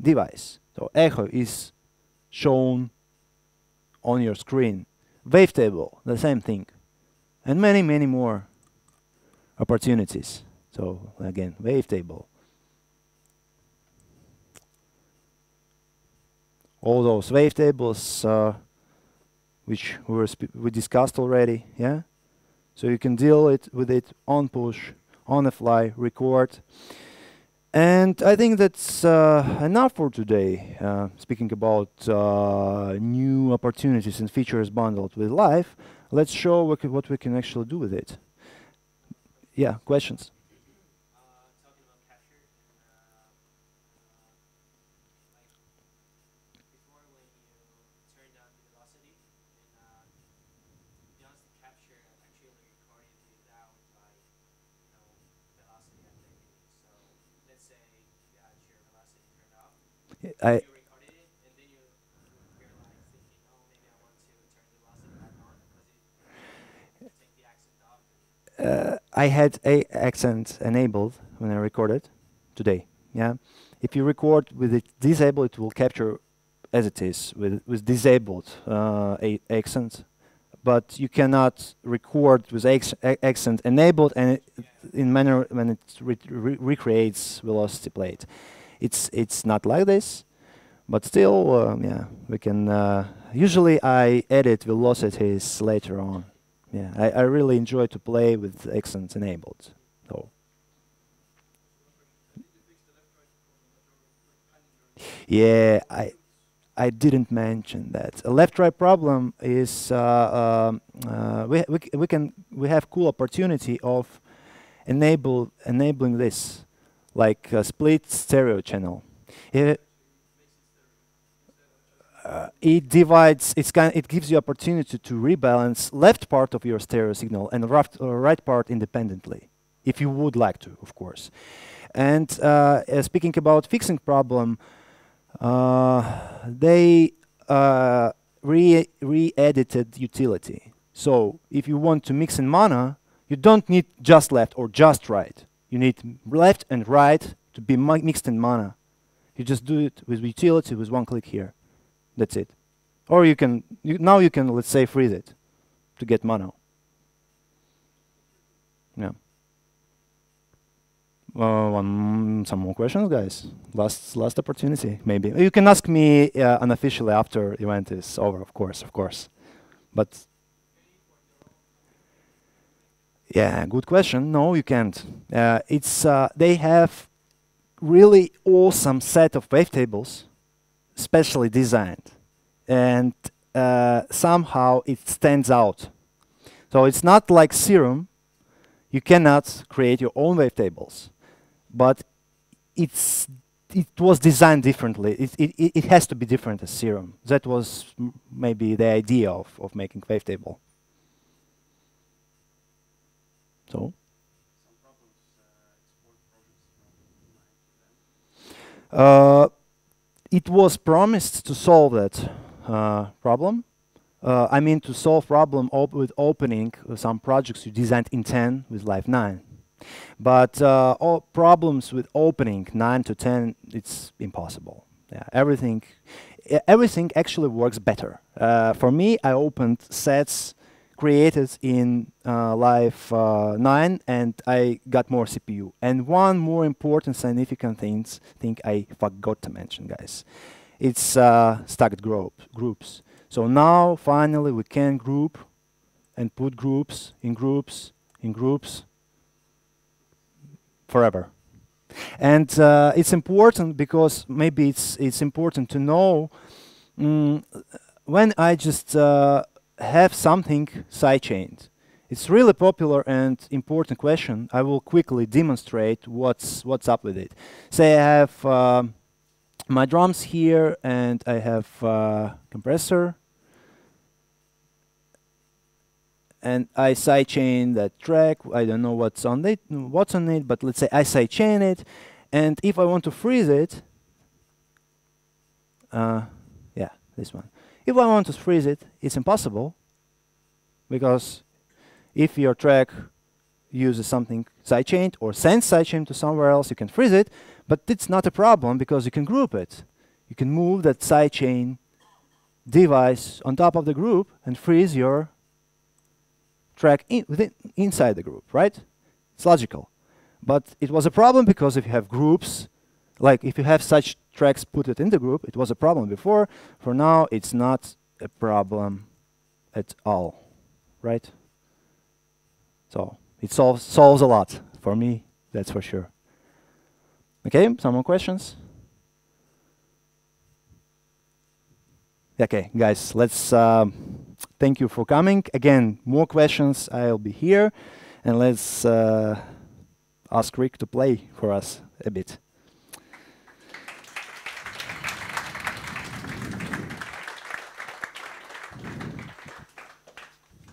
Device. So echo is shown on your screen. Wavetable, the same thing. And many, many more opportunities. So again, wavetable. All those wavetables which we discussed already, yeah? So you can deal with it on push, on the fly, record. And I think that's enough for today. Speaking about new opportunities and features bundled with live, let's show what we can actually do with it. Yeah, questions? Talking about capture, before when you turn down the velocity, and once the capture actually recorded without velocity at the beginning. So let's say you got your velocity turned off, you recorded it, and then you're like thinking, oh, maybe I want to turn the velocity back on because it take the accent off. I had a accent enabled when I recorded today. Yeah, if you record with it disabled, it will capture as it is with disabled accent, but you cannot record with accent enabled and in manner when it recreates velocity plate. It's not like this, but still, yeah, we can. Usually, I edit velocities later on. Yeah, I really enjoy to play with accents enabled. So. Yeah, I didn't mention that. A left-right problem is we have cool opportunity of enabling this, like a split stereo channel. It divides. It gives you opportunity to rebalance left part of your stereo signal and right part independently, if you would like to, of course. And speaking about fixing problem, they re-edited utility. So if you want to mix in mono, you don't need just left or just right. You need left and right to be mixed in mono. You just do it with utility with one click here. That's it. Or you can now you can, let's say, freeze it to get mono. Yeah. Some more questions, guys? Last opportunity, maybe. You can ask me unofficially after event is over, of course. But yeah, good question. No, you can't. They have really awesome set of wavetables, specially designed, and somehow it stands out. So it's not like Serum. You cannot create your own wavetables, but it was designed differently. It has to be different as Serum. That was maybe the idea of making wavetable. So. It was promised to solve that problem. I mean to solve problem with opening some projects you designed in 10 with Live 9. But all problems with opening 9 to 10, it's impossible. Yeah, everything actually works better. For me, I opened sets created in Live 9, and I got more CPU. And one more important significant thing I forgot to mention, guys. It's stacked groups. So now, finally, we can group and put groups in groups in groups forever. And it's important because maybe it's important to know when I just have something sidechained. It's really popular and important question. I will quickly demonstrate what's up with it. Say I have my drums here, and I have compressor, and I sidechain that track. I don't know what's on it, but let's say I sidechain it, and if I want to freeze it, yeah, this one. If I want to freeze it, it's impossible, because if your track uses something sidechained or sends sidechain to somewhere else, you can freeze it, but it's not a problem because you can group it. You can move that sidechain device on top of the group and freeze your track inside the group, right? It's logical. But it was a problem because if you have groups, like if you have such tracks put it in the group, it was a problem before. For now, it's not a problem at all, right? So it solves a lot for me, that's for sure. Okay, some more questions? Okay, guys, let's thank you for coming. Again, more questions, I'll be here. And let's ask Rick to play for us a bit.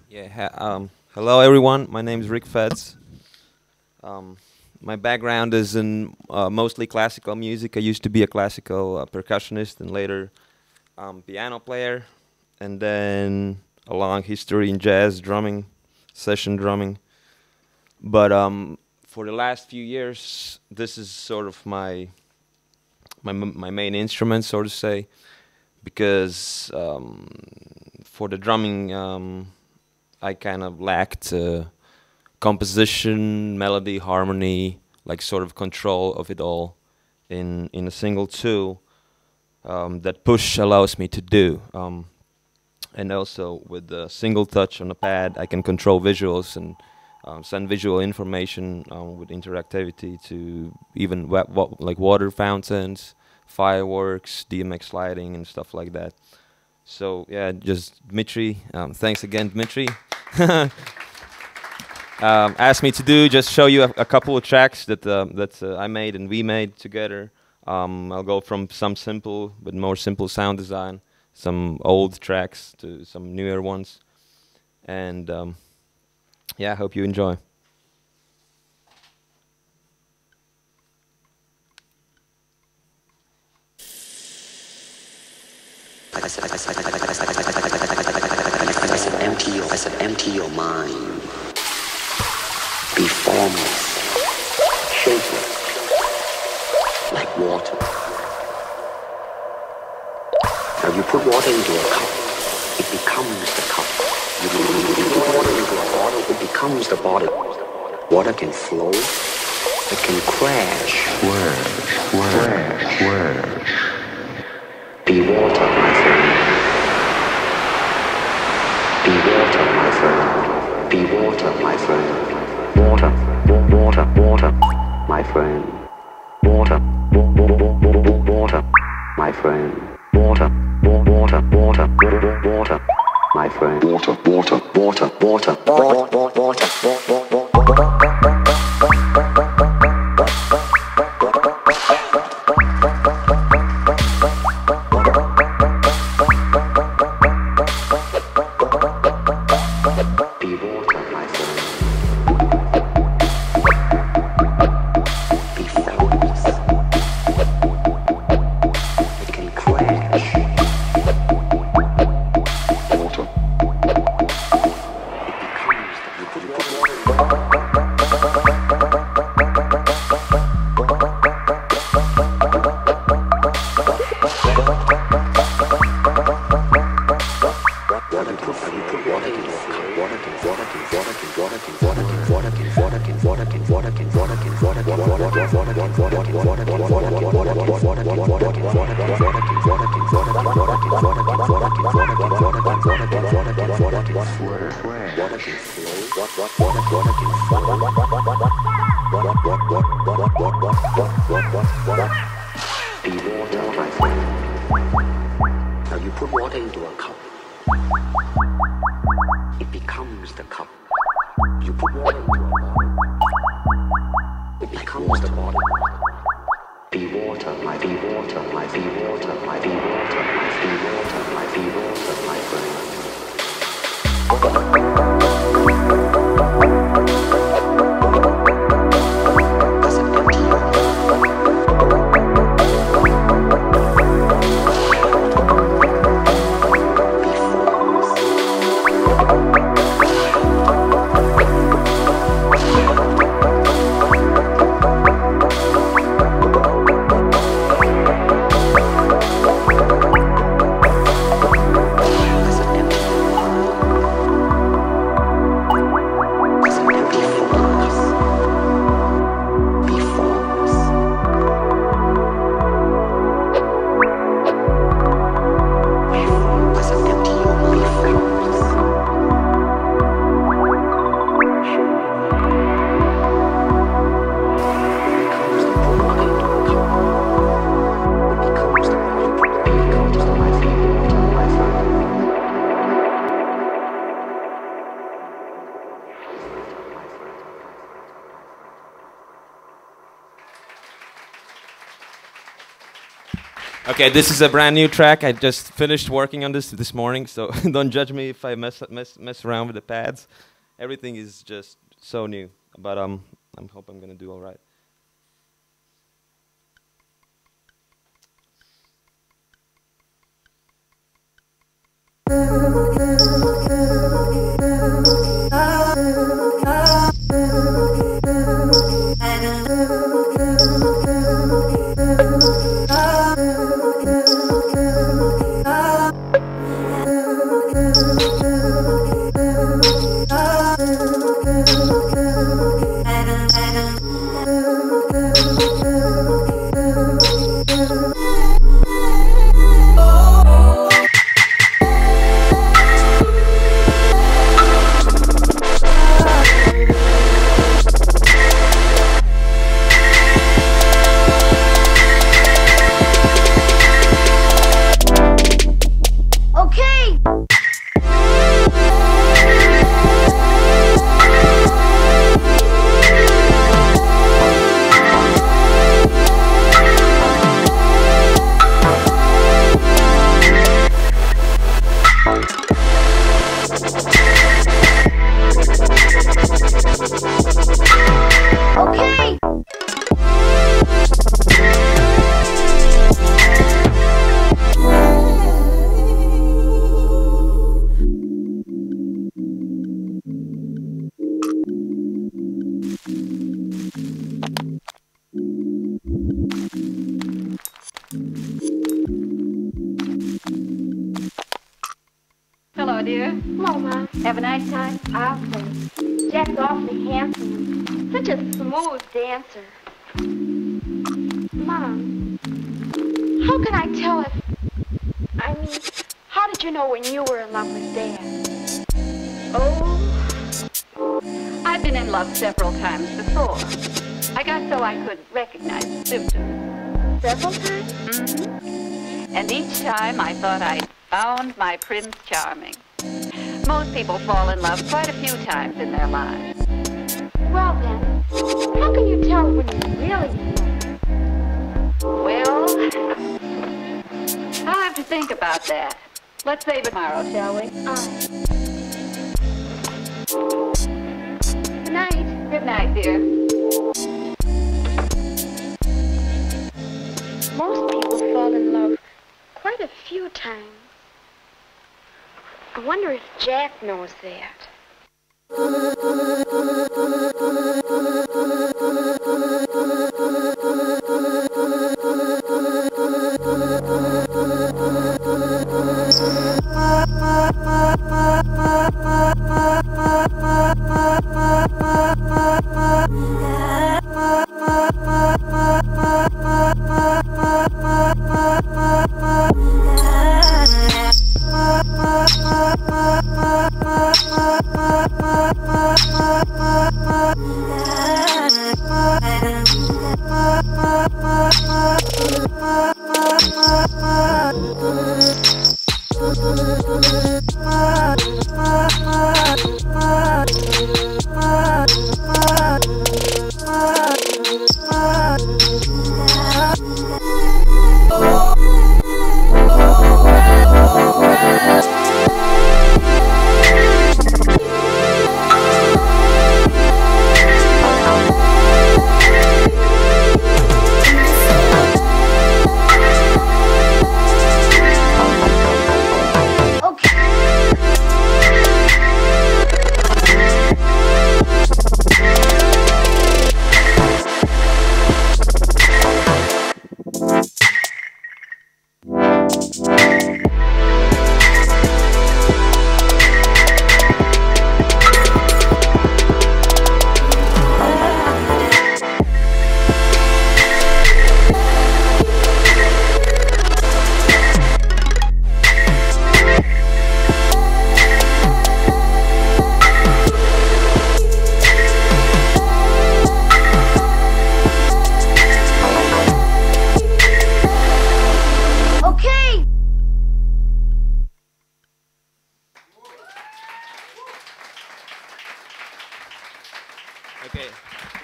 Yeah, hello everyone, my name is Rick Feds. My background is in mostly classical music. I used to be a classical percussionist and later piano player, and then a long history in jazz drumming, session drumming. But for the last few years, this is sort of my main instrument, so to say, because for the drumming I kind of lacked composition, melody, harmony, like sort of control of it all in a single tool that push allows me to do. And also with the single touch on the pad, I can control visuals and send visual information with interactivity to even like water fountains, fireworks, DMX lighting and stuff like that. So yeah, just Dmitry, thanks again Dmitry. Asked me to do, just show you a couple of tracks that I made and we made together. I'll go from some simple, but more simple sound design, some old tracks to some newer ones. And yeah, I hope you enjoy. I said, empty your mind. Be formless, shapeless, like water. Now you put water into a cup, it becomes the cup. You put water into a bottle, it becomes the bottle. Water can flow, it can crash. Word. Be water, my friend. Be water, my friend. Be water, my friend. Water, my friend. Water, my friend. Water, my friend. Water. water into a cup, it becomes the cup. You put water into a bottle, it becomes the bottle. Be water, my be water, my be water, my be water, my be water, my be water, my friend. Okay, this is a brand new track. I just finished working on this morning, so don't judge me if I mess around with the pads. Everything is just so new, but I hope I'm gonna do all right. Hello, dear. Hello, Mom. Have a nice time? Awfully. Jack's awfully handsome. Such a smooth dancer. Mom, how can I tell if... I mean, how did you know when you were in love with Dad? Oh, I've been in love several times before. I got so I could recognize the symptoms. Several times? Mm-hmm. And each time I thought I'd found my Prince Charming. Most people fall in love quite a few times in their lives. Well then, how can you tell when you're really in love? Well, I'll have to think about that. Let's say tomorrow, shall we? Good night. Good night, dear. Most people fall in love quite a few times. I wonder if Jack knows that.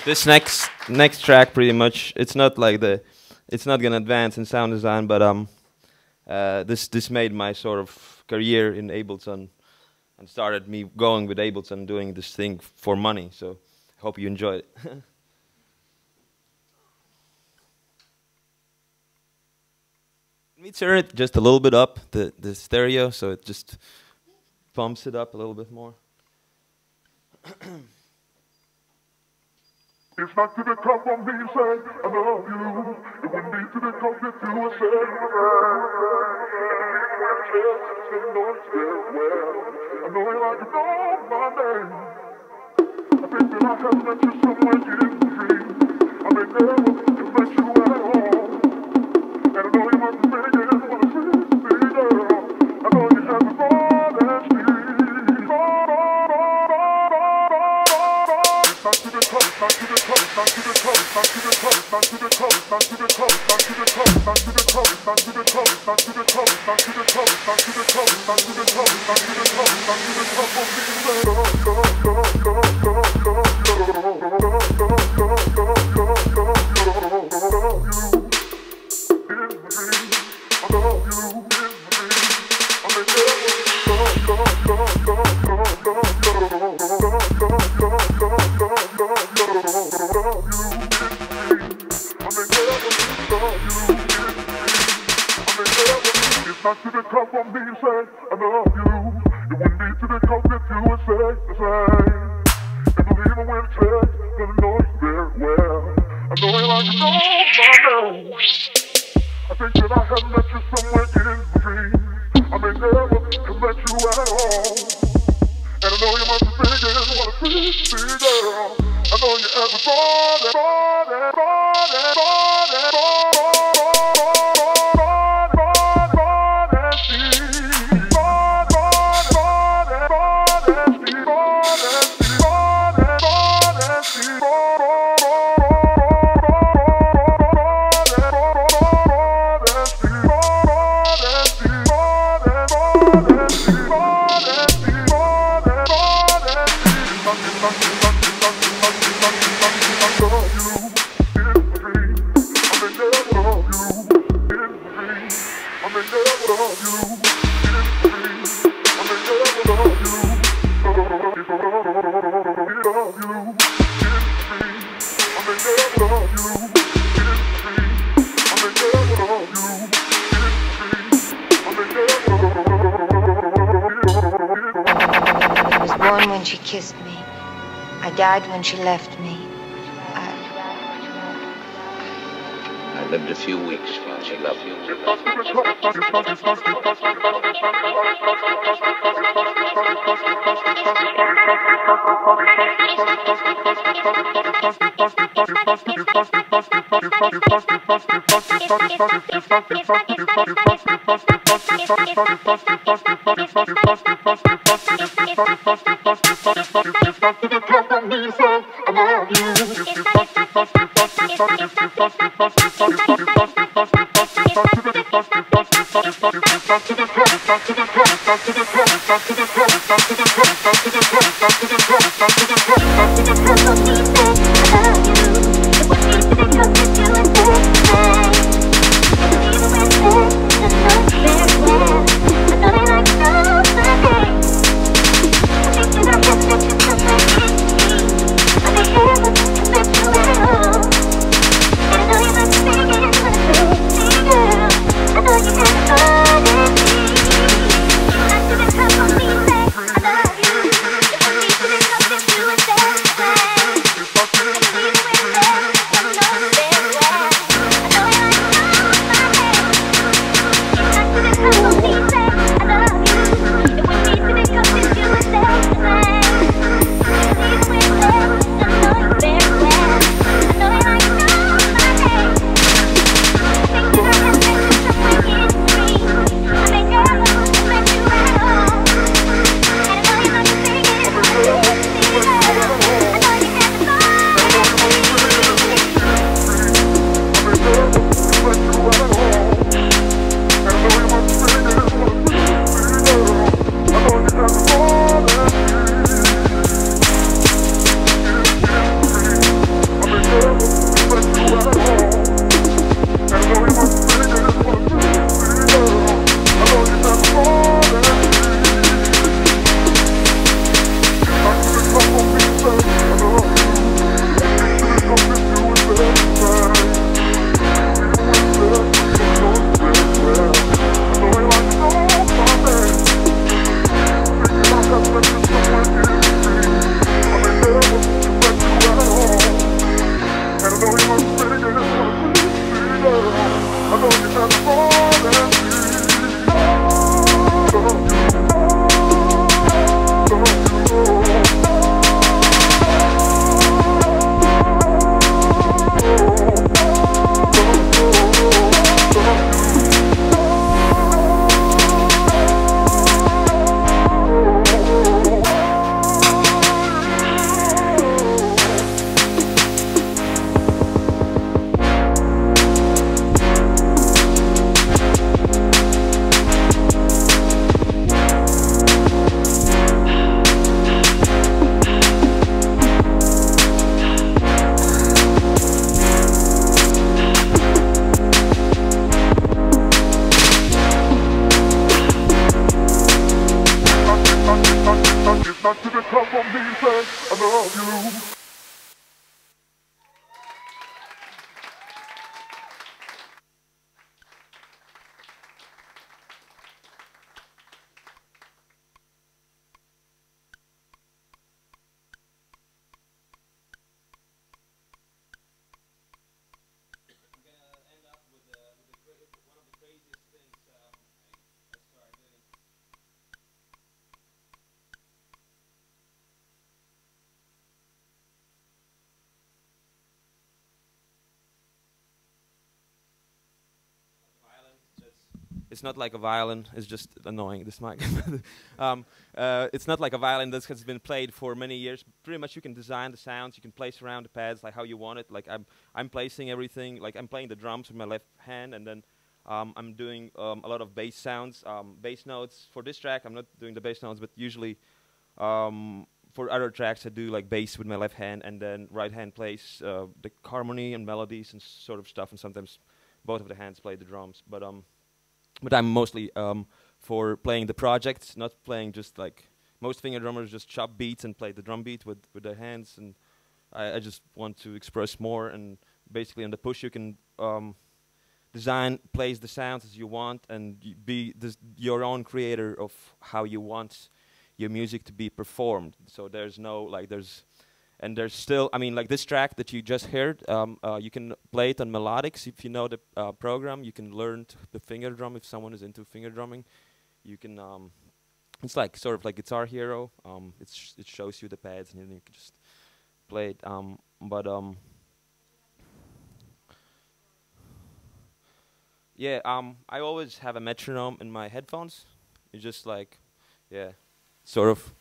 This next track, pretty much, it's not gonna advance in sound design, but this made my sort of career in Ableton, and started me going with Ableton, doing this thing for money. So I hope you enjoy it. We turn it just a little bit up, the stereo, so it just pumps it up a little bit more. It's not to the cup on me, say, I love you. It wouldn't be to the cup if you were saying, I know you like to know my name. I think that I have met you somewhere in the dream. I may never have met you at all. And I know you must be thinking, what a sweet girl. I know you have the ball and speed. She kissed me. I died when she left me. I lived a few weeks while she loved you. I Not to the top of me, say I love you. It's not like a violin. It's just annoying, this mic. It's not like a violin that has been played for many years. Pretty much you can design the sounds. You can place around the pads like how you want it. Like I'm placing everything. Like I'm playing the drums with my left hand, and then I'm doing a lot of bass sounds, bass notes. For this track, I'm not doing the bass notes, but usually for other tracks, I do like bass with my left hand, and then right hand plays the harmony and melodies and sort of stuff, and sometimes both of the hands play the drums. But I'm mostly for playing the projects, not playing just like most finger drummers just chop beats and play the drum beat with their hands, and I just want to express more. And basically on the push you can design, place the sounds as you want, and be your own creator of how you want your music to be performed. So there's no like there's still, I mean, like this track that you just heard, you can play it on melodics if you know the program. You can learn the finger drum if someone is into finger drumming. You can, it's like sort of like Guitar Hero. It shows you the pads and then you can just play it. Yeah, I always have a metronome in my headphones. You just like, yeah, sort of.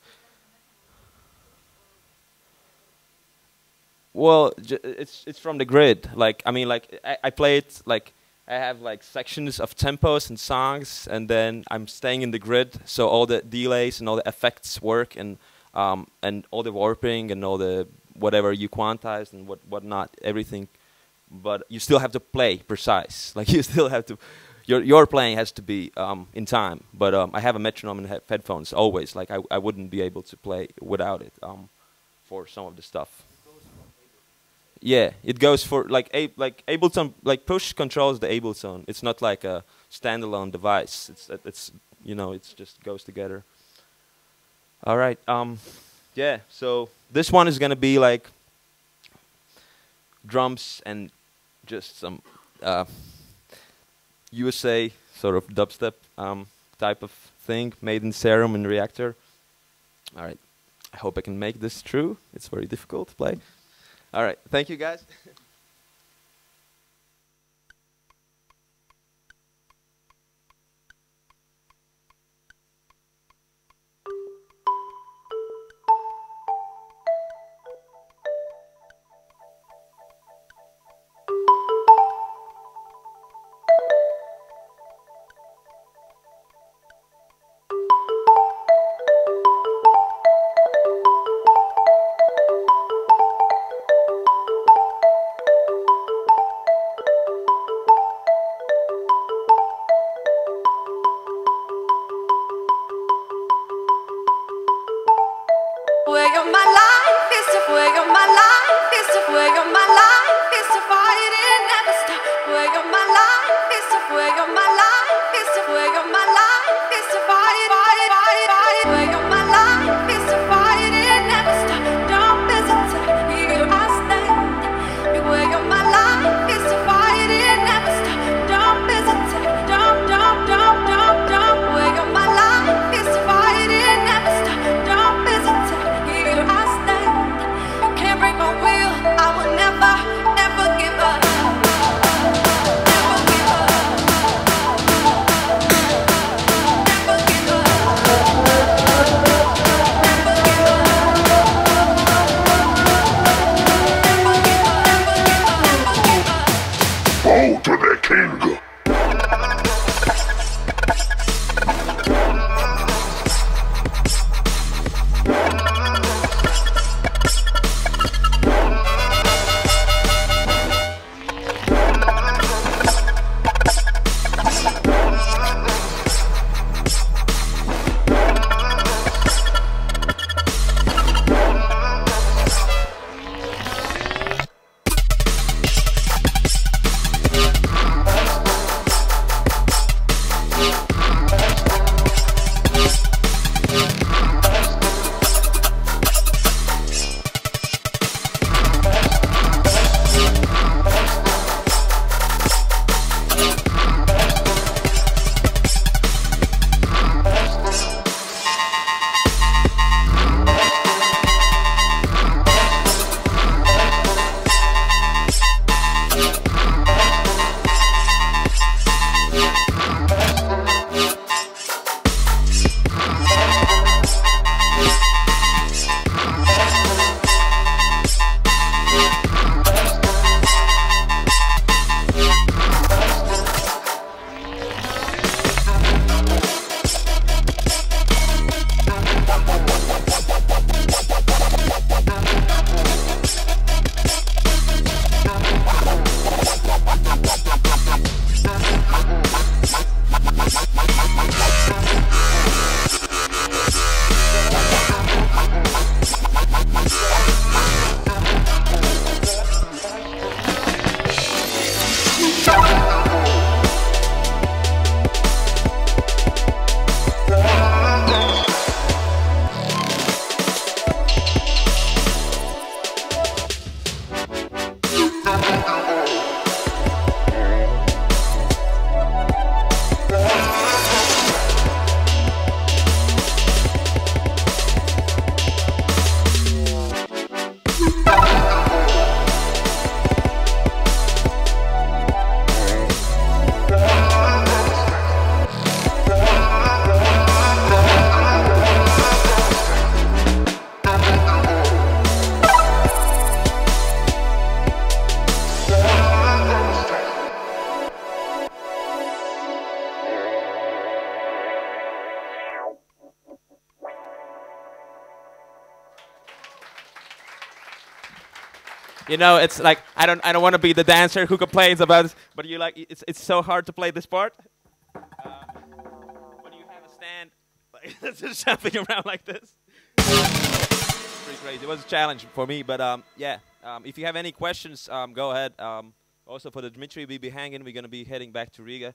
Well, it's from the grid. Like I mean, like I play it like I have like sections of tempos and songs, and then I'm staying in the grid, so all the delays and all the effects work, and all the warping and all the whatever you quantize and whatnot, everything. But you still have to play precise. Like you still have to, your playing has to be in time. But I have a metronome in headphones always. Like I wouldn't be able to play without it for some of the stuff. Yeah, it goes for like Ableton, like push controls the Ableton. It's not like a standalone device. It's you know, it's just goes together. All right. Yeah. So this one is gonna be like drums and just some USA sort of dubstep type of thing made in Serum and Reactor. All right. I hope I can make this true. It's very difficult to play. All right. Thank you, guys. You know, it's like I don't want to be the dancer who complains about it, but you like it's so hard to play this part. When you have a stand, like just jumping around like this. It's pretty crazy. It was a challenge for me, but yeah. If you have any questions, go ahead. Also for the Dmitry, we'll be hanging. We're gonna be heading back to Riga,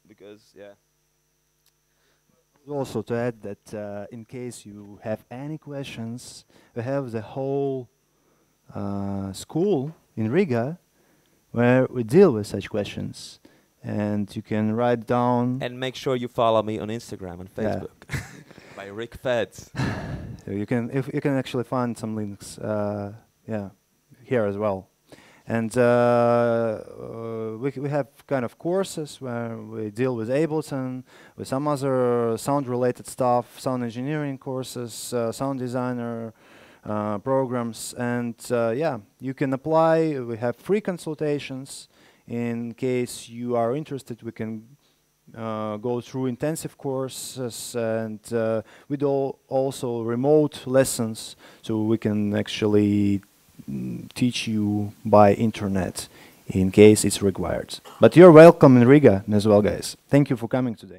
because yeah. Also to add that in case you have any questions, we have the whole school in Riga where we deal with such questions, and you can write down. And make sure you follow me on Instagram and Facebook by Rick Feds. So you can actually find some links, yeah, here as well. And we have kind of courses where we deal with Ableton, with some other sound-related stuff, sound engineering courses, sound designer programs, and yeah, you can apply. We have free consultations. In case you are interested, we can go through intensive courses, and we do also remote lessons, so we can actually teach you by internet in case it's required. But you're welcome in Riga as well, guys. Thank you for coming today.